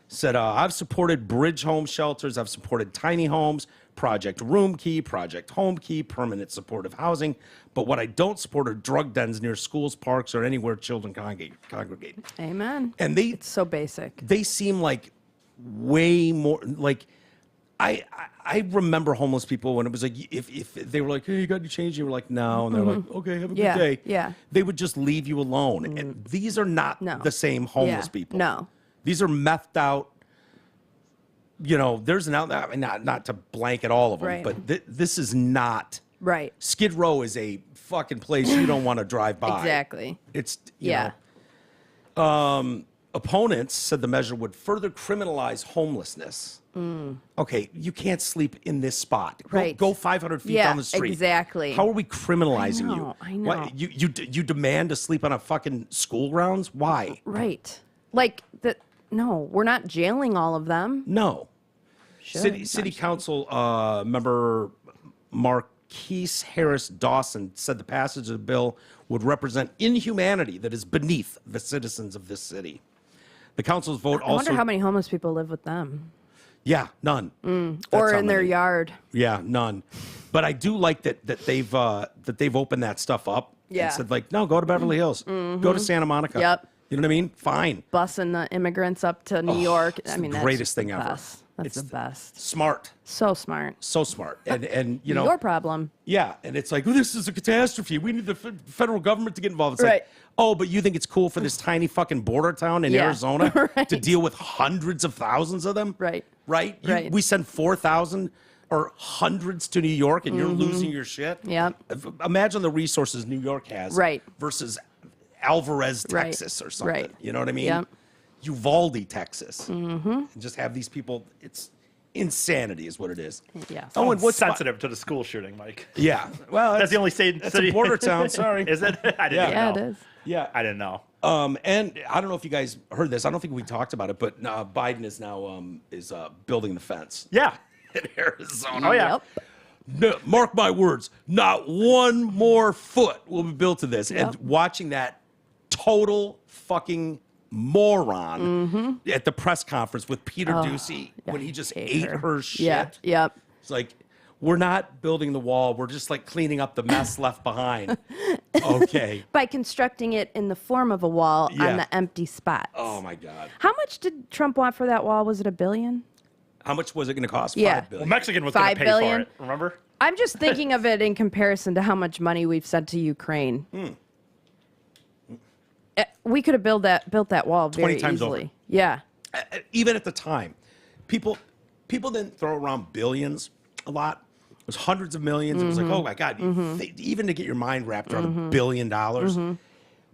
Speaker 1: said, I've supported bridge home shelters, I've supported tiny homes, Project Room Key, Project Home Key, permanent supportive housing. But what I don't support are drug dens near schools, parks, or anywhere children congregate.
Speaker 2: Amen.
Speaker 1: And
Speaker 2: It's so basic.
Speaker 1: they seem like way more like I remember homeless people when it was like if they were like, hey, you got any change? You were like, no, and they're like, okay, have a
Speaker 2: Yeah,
Speaker 1: good day.
Speaker 2: yeah.
Speaker 1: They would just leave you alone. And these are not
Speaker 2: No.
Speaker 1: the same homeless
Speaker 2: Yeah,
Speaker 1: people.
Speaker 2: no.
Speaker 1: These are methed out. You know, there's an out. I mean, not to blanket all of them,
Speaker 2: Right.
Speaker 1: but this is not.
Speaker 2: Right.
Speaker 1: Skid Row is a fucking place you don't want to drive by.
Speaker 2: Exactly.
Speaker 1: It's you
Speaker 2: Yeah.
Speaker 1: know. Opponents said the measure would further criminalize homelessness. Okay, you can't sleep in this spot.
Speaker 2: Right.
Speaker 1: Go 500 feet
Speaker 2: Yeah,
Speaker 1: down the street.
Speaker 2: exactly.
Speaker 1: How are we criminalizing you?
Speaker 2: I know.
Speaker 1: What, you demand to sleep on a fucking school grounds? Why?
Speaker 2: Right. Like that. No, we're not jailing all of them.
Speaker 1: No.
Speaker 2: Should.
Speaker 1: City Council member Marquise Harris Dawson said the passage of the bill would represent inhumanity that is beneath the citizens of this city. The council's vote
Speaker 2: I wonder
Speaker 1: also.
Speaker 2: how many homeless people live with them,
Speaker 1: Yeah, none. That's
Speaker 2: or
Speaker 1: how
Speaker 2: in their
Speaker 1: many.
Speaker 2: yard.
Speaker 1: Yeah, none. But I do like that they've opened that stuff up
Speaker 2: Yeah.
Speaker 1: and said like, no, go to Beverly Hills, go to Santa Monica.
Speaker 2: Yep.
Speaker 1: You know what I mean? Fine.
Speaker 2: Busing the immigrants up to New York.
Speaker 1: it's
Speaker 2: I
Speaker 1: the
Speaker 2: mean, that's
Speaker 1: greatest
Speaker 2: just
Speaker 1: thing
Speaker 2: the
Speaker 1: ever.
Speaker 2: best. That's
Speaker 1: It's
Speaker 2: the best.
Speaker 1: Smart.
Speaker 2: So smart.
Speaker 1: So smart. And you know.
Speaker 2: Your problem.
Speaker 1: Yeah, and it's like, oh, this is a catastrophe. We need the federal government to get involved. It's
Speaker 2: Right.
Speaker 1: like, oh, but you think it's cool for this tiny fucking border town in
Speaker 2: Yeah.
Speaker 1: Arizona to
Speaker 2: Right.
Speaker 1: deal with hundreds of thousands of them?
Speaker 2: Right.
Speaker 1: Right?
Speaker 2: Right.
Speaker 1: We send 4,000 or hundreds to New York and you're losing your shit?
Speaker 2: Yep.
Speaker 1: Imagine the resources New York has
Speaker 2: Right.
Speaker 1: versus Alvarez,
Speaker 2: Right.
Speaker 1: Texas or something.
Speaker 2: Right.
Speaker 1: You know what I mean?
Speaker 2: Yep.
Speaker 1: Uvalde, Texas. And just have these people, it's insanity is what it is.
Speaker 2: Yeah.
Speaker 1: Oh, and what's
Speaker 3: sensitive to the school shooting, Mike?
Speaker 1: Yeah. Well,
Speaker 3: That's the only city.
Speaker 1: That's a border town. Sorry.
Speaker 3: Is it? I didn't
Speaker 2: Yeah,
Speaker 3: know.
Speaker 2: it is.
Speaker 1: Yeah.
Speaker 3: I didn't know.
Speaker 1: And I don't know if you guys heard this. I don't think we talked about it, but Biden is now building the fence.
Speaker 3: Yeah.
Speaker 1: in Arizona.
Speaker 3: Oh, yeah.
Speaker 2: Yep.
Speaker 1: No, mark my words, not one more foot will be built to this.
Speaker 2: Yep.
Speaker 1: And watching that total fucking moron at the press conference with Peter Ducey when he just ate her shit.
Speaker 2: Yeah. Yep.
Speaker 1: It's like, we're not building the wall. We're just like cleaning up the mess left behind. Okay.
Speaker 2: By constructing it in the form of a wall
Speaker 1: Yeah.
Speaker 2: on the empty spots.
Speaker 1: Oh my God.
Speaker 2: How much did Trump want for that wall? Was it $1 billion?
Speaker 1: How much was it going to cost?
Speaker 2: Yeah.
Speaker 1: $5
Speaker 3: Well,
Speaker 1: billion.
Speaker 3: Mexican was going
Speaker 2: $5
Speaker 3: to pay
Speaker 2: billion?
Speaker 3: for it. Remember?
Speaker 2: I'm just thinking of it in comparison to how much money we've sent to Ukraine. We could have built that wall very
Speaker 1: 20 times
Speaker 2: easily.
Speaker 1: over.
Speaker 2: Yeah.
Speaker 1: Even at the time, people didn't throw around billions a lot. It was hundreds of millions. It was like, oh my God, even to get your mind wrapped around $1 billion.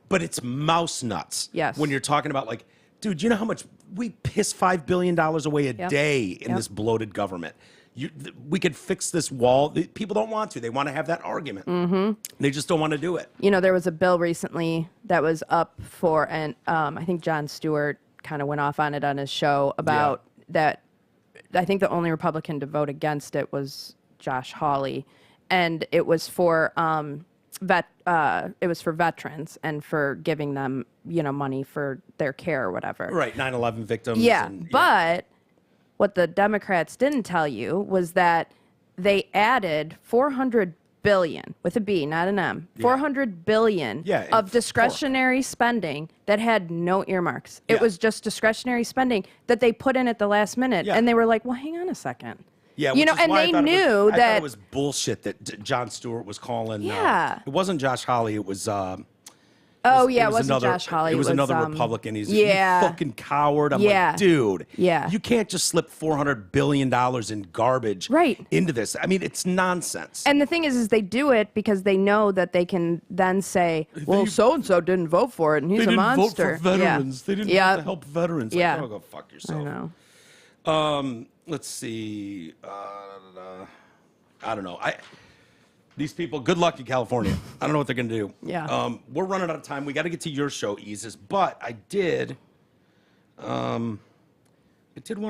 Speaker 1: But it's mouse nuts.
Speaker 2: Yes.
Speaker 1: When you're talking about like, dude, you know how much we piss $5 billion away a
Speaker 2: Yep.
Speaker 1: day in
Speaker 2: Yep.
Speaker 1: this bloated government. We could fix this wall. People don't want to. They want to have that argument. They just don't want to do it.
Speaker 2: You know, there was a bill recently that was up for, and I think Jon Stewart kind of went off on it on his show about that. I think the only Republican to vote against it was Josh Hawley, and it was for veterans and for giving them, you know, money for their care or whatever.
Speaker 1: Right, 9/11 victims.
Speaker 2: Yeah,
Speaker 1: and-
Speaker 2: but what the Democrats didn't tell you was that they added $400 billion with a B, not an M. $400 billion
Speaker 1: Yeah, and
Speaker 2: of discretionary spending that had no earmarks. It
Speaker 1: Yeah.
Speaker 2: was just discretionary spending that they put in at the last minute,
Speaker 1: Yeah.
Speaker 2: and they were like, "Well, hang on a second."
Speaker 1: Yeah,
Speaker 2: you
Speaker 1: which
Speaker 2: know,
Speaker 1: is
Speaker 2: and
Speaker 1: why I
Speaker 2: they
Speaker 1: thought
Speaker 2: knew
Speaker 1: I thought
Speaker 2: that
Speaker 1: it was bullshit that Jon Stewart was calling.
Speaker 2: Yeah.
Speaker 1: It wasn't Josh Hawley. It was.
Speaker 2: it wasn't
Speaker 1: another,
Speaker 2: Josh Hawley.
Speaker 1: It was another
Speaker 2: um,
Speaker 1: Republican. He's
Speaker 2: yeah.
Speaker 1: you fucking coward. I'm
Speaker 2: Yeah.
Speaker 1: like, dude.
Speaker 2: Yeah.
Speaker 1: You can't just slip $400 billion in garbage
Speaker 2: Right.
Speaker 1: into this. I mean, it's nonsense.
Speaker 2: And the thing is they do it because they know that they can then say, "Well, so and so didn't vote for it, and he's
Speaker 1: they
Speaker 2: a
Speaker 1: didn't
Speaker 2: monster."
Speaker 1: vote for veterans.
Speaker 2: Yeah.
Speaker 1: They didn't
Speaker 2: Yeah.
Speaker 1: want to help veterans. Like,
Speaker 2: Yeah.
Speaker 1: oh, go fuck yourself.
Speaker 2: I know.
Speaker 1: Let's see. I don't know. These people, good luck in California. I don't know what they're going to do.
Speaker 2: Yeah.
Speaker 1: We're running out of time. We got to get to your show, Eases. But I did want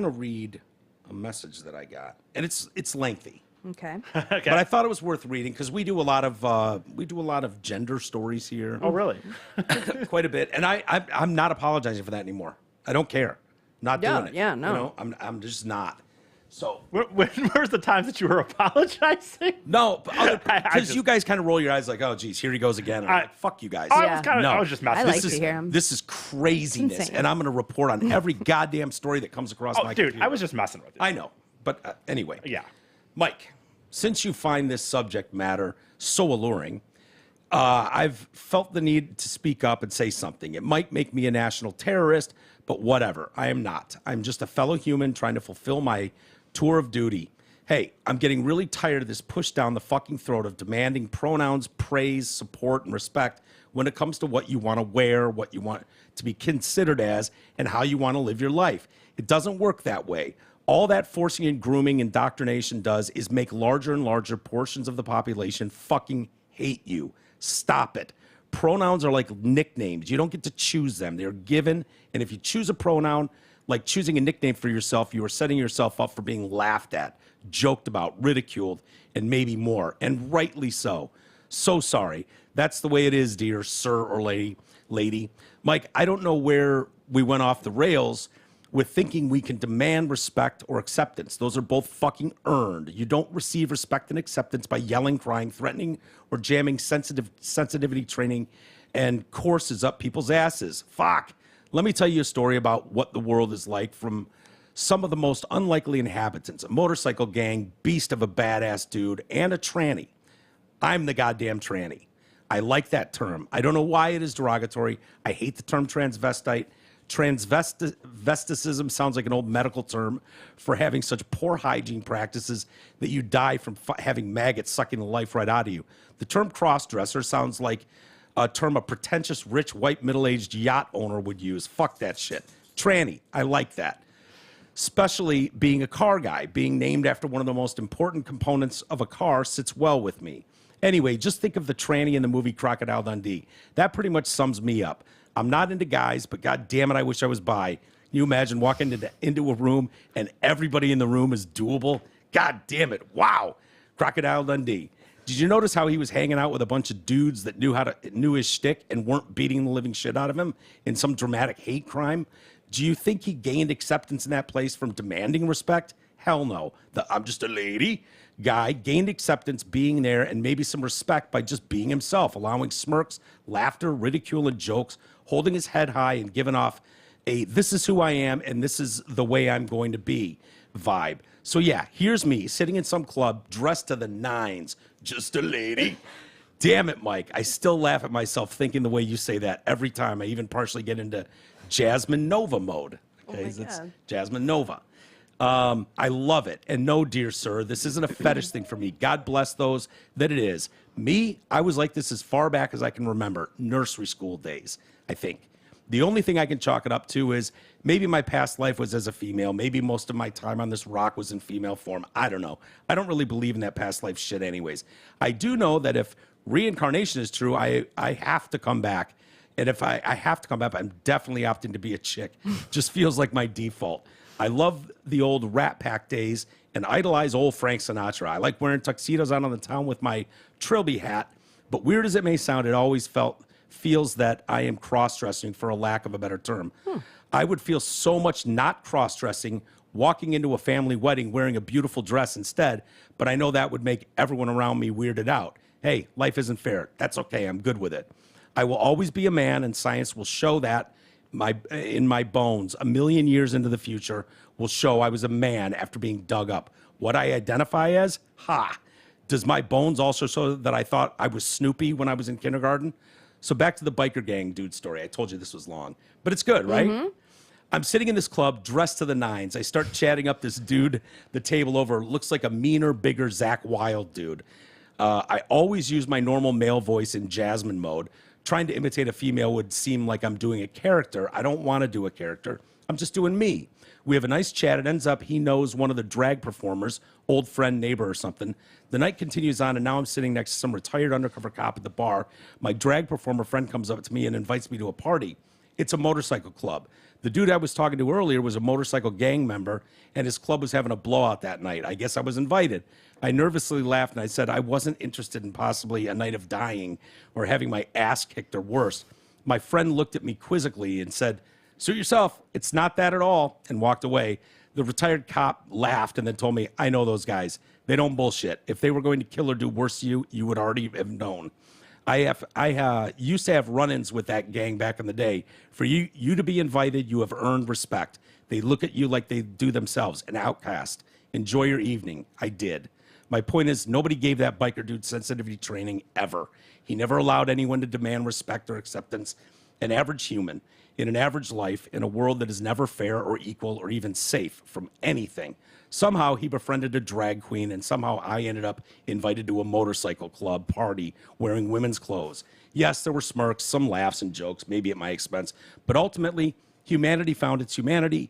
Speaker 1: to read a message that I got. And it's lengthy.
Speaker 2: Okay.
Speaker 3: Okay.
Speaker 1: But I thought it was worth reading because we do a lot of gender stories here.
Speaker 3: Oh, really?
Speaker 1: Quite a bit. And I'm not apologizing for that anymore. I don't care. Not
Speaker 2: Yeah,
Speaker 1: doing it.
Speaker 2: yeah, no.
Speaker 1: You know, I'm just not. So
Speaker 3: Where's the times that you were apologizing?
Speaker 1: no,
Speaker 3: I
Speaker 1: because
Speaker 3: just-
Speaker 1: you guys kind of roll your eyes like, oh, geez, here he goes again. And I'm like, fuck you guys.
Speaker 2: Yeah.
Speaker 3: I was just messing.
Speaker 2: I like
Speaker 1: this
Speaker 2: to hear him.
Speaker 1: This is craziness,
Speaker 2: insane.
Speaker 1: and I'm going to report on every goddamn story that comes across
Speaker 3: Oh,
Speaker 1: my
Speaker 3: dude,
Speaker 1: computer.
Speaker 3: I was just messing with you.
Speaker 1: I know, but anyway.
Speaker 3: Yeah.
Speaker 1: Mike, since you find this subject matter so alluring, I've felt the need to speak up and say something. It might make me a national terrorist, but whatever. I am not. I'm just a fellow human trying to fulfill my tour of duty. Hey, I'm getting really tired of this push down the fucking throat of demanding pronouns, praise, support, and respect when it comes to what you want to wear, what you want to be considered as, and how you want to live your life. It doesn't work that way. All that forcing and grooming indoctrination does is make larger and larger portions of the population fucking hate you. Stop it. Pronouns are like nicknames. You don't get to choose them. They're given, and if you choose a pronoun, like choosing a nickname for yourself, you are setting yourself up for being laughed at, joked about, ridiculed, and maybe more, and rightly so. So sorry. That's the way it is, dear sir or lady. Mike, I don't know where we went off the rails with thinking we can demand respect or acceptance. Those are both fucking earned. You don't receive respect and acceptance by yelling, crying, threatening, or jamming sensitivity training and courses up people's asses. Fuck. Let me tell you a story about what the world is like from some of the most unlikely inhabitants, a motorcycle gang, beast of a badass dude, and a tranny. I'm the goddamn tranny. I like that term. I don't know why it is derogatory. I hate the term transvestite. Transvesticism sounds like an old medical term for having such poor hygiene practices that you die from having maggots sucking the life right out of you. The term crossdresser sounds like a term a pretentious, rich, white, middle-aged yacht owner would use. Fuck that shit. Tranny, I like that. Especially being a car guy. Being named after one of the most important components of a car sits well with me. Anyway, just think of the tranny in the movie Crocodile Dundee. That pretty much sums me up. I'm not into guys, but god damn it, I wish I was bi. Can you imagine walking into a room and everybody in the room is doable? God damn it. Wow. Crocodile Dundee. Did you notice how he was hanging out with a bunch of dudes that knew his shtick and weren't beating the living shit out of him in some dramatic hate crime? Do you think he gained acceptance in that place from demanding respect? Hell no. The I'm just a lady guy gained acceptance being there and maybe some respect by just being himself, allowing smirks, laughter, ridicule, and jokes, holding his head high and giving off a this is who I am and this is the way I'm going to be vibe. So yeah, here's me sitting in some club dressed to the nines, just a lady. Damn it, Mike. I still laugh at myself thinking the way you say that every time. I even partially get into Jasmine Nova mode. Okay,
Speaker 2: oh my God.
Speaker 1: Jasmine Nova. I love it. And no, dear sir, this isn't a fetish thing for me. God bless those that it is. Me, I was like this as far back as I can remember, nursery school days, I think. The only thing I can chalk it up to is maybe my past life was as a female. Maybe most of my time on this rock was in female form. I don't know. I don't really believe in that past life shit anyways. I do know that if reincarnation is true, I have to come back. And if I have to come back, I'm definitely opting to be a chick. Just feels like my default. I love the old Rat Pack days and idolize old Frank Sinatra. I like wearing tuxedos out on the town with my Trilby hat. But weird as it may sound, it always feels that I am cross-dressing, for a lack of a better term. I would feel so much not cross-dressing walking into a family wedding wearing a beautiful dress instead, but I know that would make everyone around me weirded out. Hey, life isn't fair. That's okay. I'm good with it. I will always be a man, and science will show that in my bones. A million years into the future will show I was a man after being dug up. What I identify as? Does my bones also show that I thought I was Snoopy when I was in kindergarten? So back to the biker gang dude story. I told you this was long, but it's good, right? Mm-hmm. I'm sitting in this club dressed to the nines. I start chatting up this dude, the table over. Looks like a meaner, bigger Zach Wilde dude. I always use my normal male voice in Jasmine mode. Trying to imitate a female would seem like I'm doing a character. I don't want to do a character. I'm just doing me. We have a nice chat. It ends up he knows one of the drag performers, old friend, neighbor or something. The night continues on, and now I'm sitting next to some retired undercover cop at the bar. My drag performer friend comes up to me and invites me to a party. It's a motorcycle club. The dude I was talking to earlier was a motorcycle gang member, and his club was having a blowout that night. I guess I was invited. I nervously laughed, and I said I wasn't interested in possibly a night of dying or having my ass kicked or worse. My friend looked at me quizzically and said, "Suit yourself. It's not that at all," and walked away. The retired cop laughed and then told me, "I know those guys. They don't bullshit. If they were going to kill or do worse to you, you would already have known." I used to have run-ins with that gang back in the day. For you to be invited, you have earned respect. They look at you like they do themselves, an outcast. Enjoy your evening. I did. My point is, nobody gave that biker dude sensitivity training ever. He never allowed anyone to demand respect or acceptance. An average human, in an average life, in a world that is never fair or equal or even safe from anything. Somehow he befriended a drag queen, and somehow I ended up invited to a motorcycle club party wearing women's clothes. Yes, there were smirks, some laughs and jokes, maybe at my expense, but ultimately, humanity found its humanity,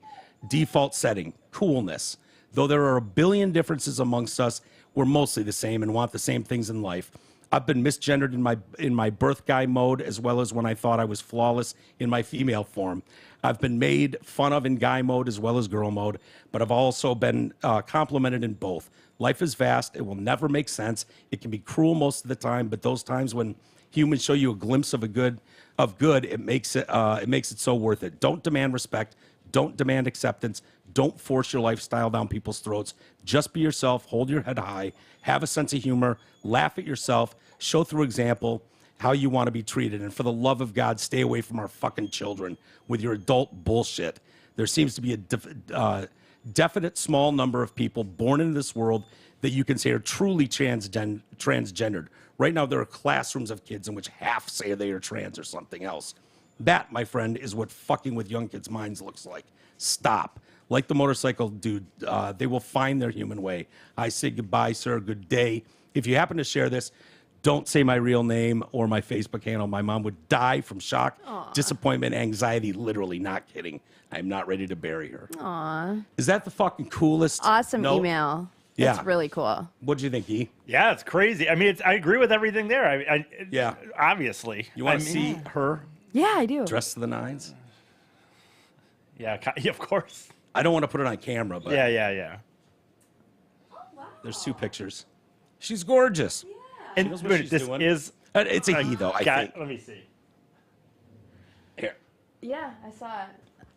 Speaker 1: default setting, coolness. Though there are a billion differences amongst us, we're mostly the same and want the same things in life. I've been misgendered in my birth guy mode, as well as when I thought I was flawless in my female form. I've been made fun of in guy mode as well as girl mode, but I've also been complimented in both. Life is vast. It will never make sense. It can be cruel most of the time, but those times when humans show you a glimpse of good, it makes it so worth it. Don't demand respect. Don't demand acceptance. Don't force your lifestyle down people's throats. Just be yourself. Hold your head high. Have a sense of humor. Laugh at yourself. Show through example how you want to be treated. And for the love of God, stay away from our fucking children with your adult bullshit. There seems to be a definite small number of people born into this world that you can say are truly transgendered. Right now, there are classrooms of kids in which half say they are trans or something else. That, my friend, is what fucking with young kids' minds looks like. Stop. Like the motorcycle dude, they will find their human way. I say goodbye, sir. Good day. If you happen to share this, don't say my real name or my Facebook handle. My mom would die from shock, disappointment, anxiety. Literally, not kidding. I'm not ready to bury her.
Speaker 2: Aw.
Speaker 1: Is that the fucking coolest?
Speaker 2: Awesome
Speaker 1: note?
Speaker 2: email.
Speaker 1: Yeah.
Speaker 2: It's really cool.
Speaker 1: What'd you think, E?
Speaker 3: Yeah, it's crazy. I mean, I agree with everything there.
Speaker 1: Yeah.
Speaker 3: Obviously.
Speaker 1: You want to see her
Speaker 2: Yeah, I do.
Speaker 1: dressed to the nines?
Speaker 3: Yeah, of course.
Speaker 1: I don't want to put it on camera, but
Speaker 3: Yeah.
Speaker 1: There's 2 pictures. She's gorgeous.
Speaker 3: And
Speaker 1: knows what she's
Speaker 3: this
Speaker 1: doing.
Speaker 3: is
Speaker 1: It's a he, though, I think.
Speaker 3: Let me see.
Speaker 1: Here.
Speaker 2: Yeah, I saw it.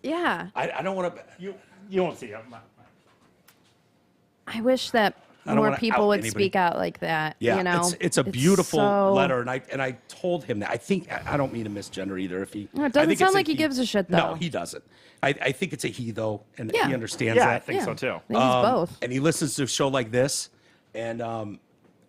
Speaker 2: Yeah.
Speaker 1: I don't want to...
Speaker 3: You won't see it.
Speaker 2: I wish that
Speaker 1: don't
Speaker 2: more
Speaker 1: wanna
Speaker 2: people
Speaker 1: out
Speaker 2: would
Speaker 1: anybody.
Speaker 2: speak out like that.
Speaker 1: Yeah,
Speaker 2: you know?
Speaker 1: it's a beautiful
Speaker 2: so-
Speaker 1: letter, and I told him that. I think I don't mean to misgender either. If he,
Speaker 2: No, it
Speaker 1: I
Speaker 2: doesn't
Speaker 1: think
Speaker 2: sound
Speaker 1: it's
Speaker 2: like he gives a shit, though.
Speaker 1: No, he doesn't. I think it's a he though, and
Speaker 2: Yeah.
Speaker 1: he understands
Speaker 3: Yeah,
Speaker 1: that.
Speaker 3: I think so too.
Speaker 2: I think he's both.
Speaker 1: And he listens to a show like this, and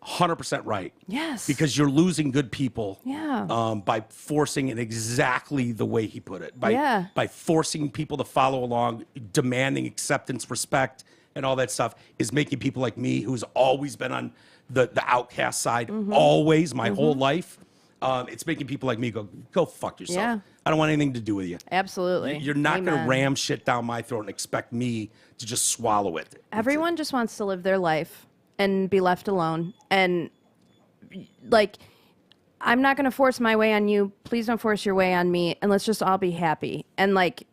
Speaker 1: 100% right.
Speaker 2: Yes.
Speaker 1: Because you're losing good people.
Speaker 2: Yeah.
Speaker 1: By forcing it exactly the way he put it.
Speaker 2: Yeah.
Speaker 1: By forcing people to follow along, demanding acceptance, respect, and all that stuff is making people like me, who's always been on the outcast side, always my whole life. It's making people like me go fuck yourself.
Speaker 2: Yeah.
Speaker 1: I don't want anything to do with you.
Speaker 2: Absolutely.
Speaker 1: You're not going to
Speaker 2: Amen.
Speaker 1: ram shit down my throat and expect me to just swallow it.
Speaker 2: Everyone just wants to live their life and be left alone. And, like, I'm not going to force my way on you. Please don't force your way on me. And let's just all be happy. And, like,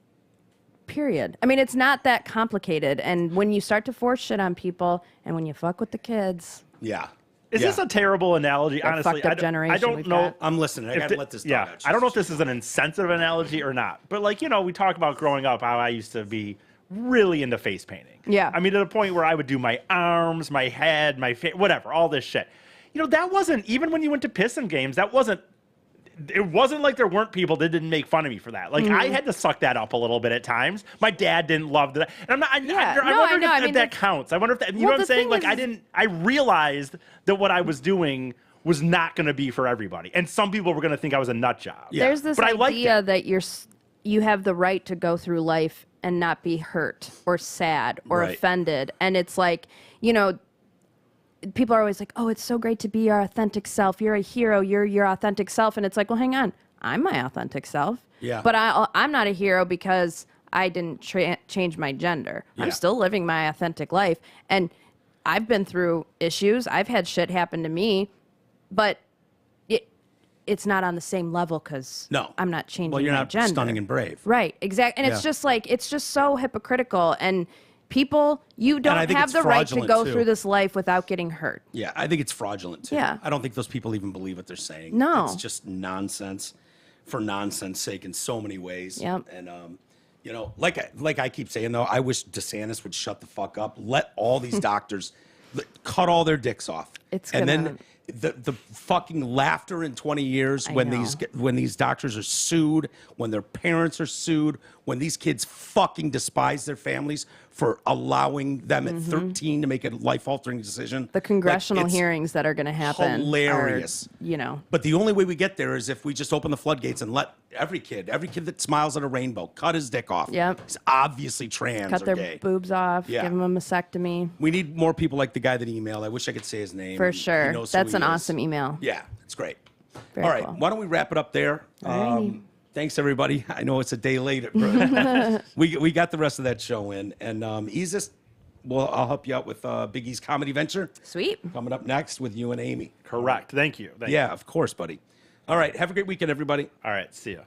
Speaker 2: period. I mean, it's not that complicated. And when you start to force shit on people and when you fuck with the kids,
Speaker 1: Yeah.
Speaker 3: Is
Speaker 1: Yeah.
Speaker 3: this a terrible analogy?
Speaker 2: that
Speaker 3: Honestly,
Speaker 2: fucked up
Speaker 3: I
Speaker 2: generation
Speaker 3: don't
Speaker 2: we've
Speaker 3: know.
Speaker 2: got.
Speaker 1: I'm listening. I got to let this dog out.
Speaker 3: I don't know if this is an insensitive analogy or not, but like, we talk about growing up, how I used to be really into face painting.
Speaker 2: Yeah.
Speaker 3: I mean, to the point where I would do my arms, my head, my face, whatever, all this shit. That wasn't, even when you went to Piston games, it wasn't like there weren't people that didn't make fun of me for that. Like, I had to suck that up a little bit at times. My dad didn't love that. And I'm not, I wonder if that counts. I wonder if that, you know what I'm saying? Like, I realized that what I was doing was not going to be for everybody. And some people were going to think I was a nut job.
Speaker 1: Yeah.
Speaker 2: There's this
Speaker 3: But I liked
Speaker 2: idea
Speaker 3: it.
Speaker 2: that you have the right to go through life and not be hurt or sad or
Speaker 1: Right.
Speaker 2: offended. And it's like, people are always like, oh, it's so great to be your authentic self. You're a hero. You're your authentic self. And it's like, well, hang on. I'm my authentic self.
Speaker 1: Yeah.
Speaker 2: But I'm not a hero because I didn't change my gender.
Speaker 1: Yeah.
Speaker 2: I'm still living my authentic life. And I've been through issues. I've had shit happen to me. But it's not on the same level because
Speaker 1: No.
Speaker 2: I'm not changing
Speaker 1: Well, you're
Speaker 2: my
Speaker 1: not
Speaker 2: gender.
Speaker 1: stunning and brave.
Speaker 2: Right, exactly. And it's
Speaker 1: Yeah.
Speaker 2: just like, it's just so hypocritical. And people, you
Speaker 1: I
Speaker 2: don't
Speaker 1: think
Speaker 2: have
Speaker 1: it's
Speaker 2: the right to
Speaker 1: fraudulent,
Speaker 2: go
Speaker 1: too.
Speaker 2: through this life without getting hurt.
Speaker 1: Yeah, I think it's fraudulent too.
Speaker 2: Yeah.
Speaker 1: I don't think those people even believe what they're saying.
Speaker 2: No.
Speaker 1: It's just nonsense for nonsense sake in so many ways.
Speaker 2: Yep.
Speaker 1: And like I keep saying though, I wish DeSantis would shut the fuck up. Let all these doctors cut all their dicks off.
Speaker 2: It's
Speaker 1: and
Speaker 2: gonna-
Speaker 1: then the fucking laughter in 20 years
Speaker 2: I
Speaker 1: when
Speaker 2: know.
Speaker 1: these doctors are sued, when their parents are sued, when these kids fucking despise their families for allowing them at 13 to make a life-altering decision.
Speaker 2: The congressional
Speaker 1: it's
Speaker 2: hearings that are going to happen.
Speaker 1: hilarious.
Speaker 2: Are,
Speaker 1: But the only way we get there is if we just open the floodgates and let every kid that smiles at a rainbow, cut his dick off.
Speaker 2: Yep.
Speaker 1: He's obviously trans
Speaker 2: cut
Speaker 1: or
Speaker 2: their
Speaker 1: gay.
Speaker 2: boobs off,
Speaker 1: Yeah.
Speaker 2: give them a mastectomy.
Speaker 1: We need more people like the guy that emailed. I wish I could say his name.
Speaker 2: For
Speaker 1: He
Speaker 2: sure.
Speaker 1: knows who
Speaker 2: That's
Speaker 1: he
Speaker 2: an
Speaker 1: is.
Speaker 2: awesome email.
Speaker 1: Yeah, it's great.
Speaker 2: Very
Speaker 1: All right,
Speaker 2: cool.
Speaker 1: why don't we wrap it up there?
Speaker 2: Alrighty.
Speaker 1: Thanks, everybody. I know it's a day late. we got the rest of that show in. And Isis, I'll help you out with Big E's comedy venture
Speaker 2: Sweet.
Speaker 1: coming up next with you and Amy.
Speaker 3: Correct. Thank you. Thank you.
Speaker 1: Yeah, of course, buddy. All right, have a great weekend, everybody.
Speaker 3: All right. See ya.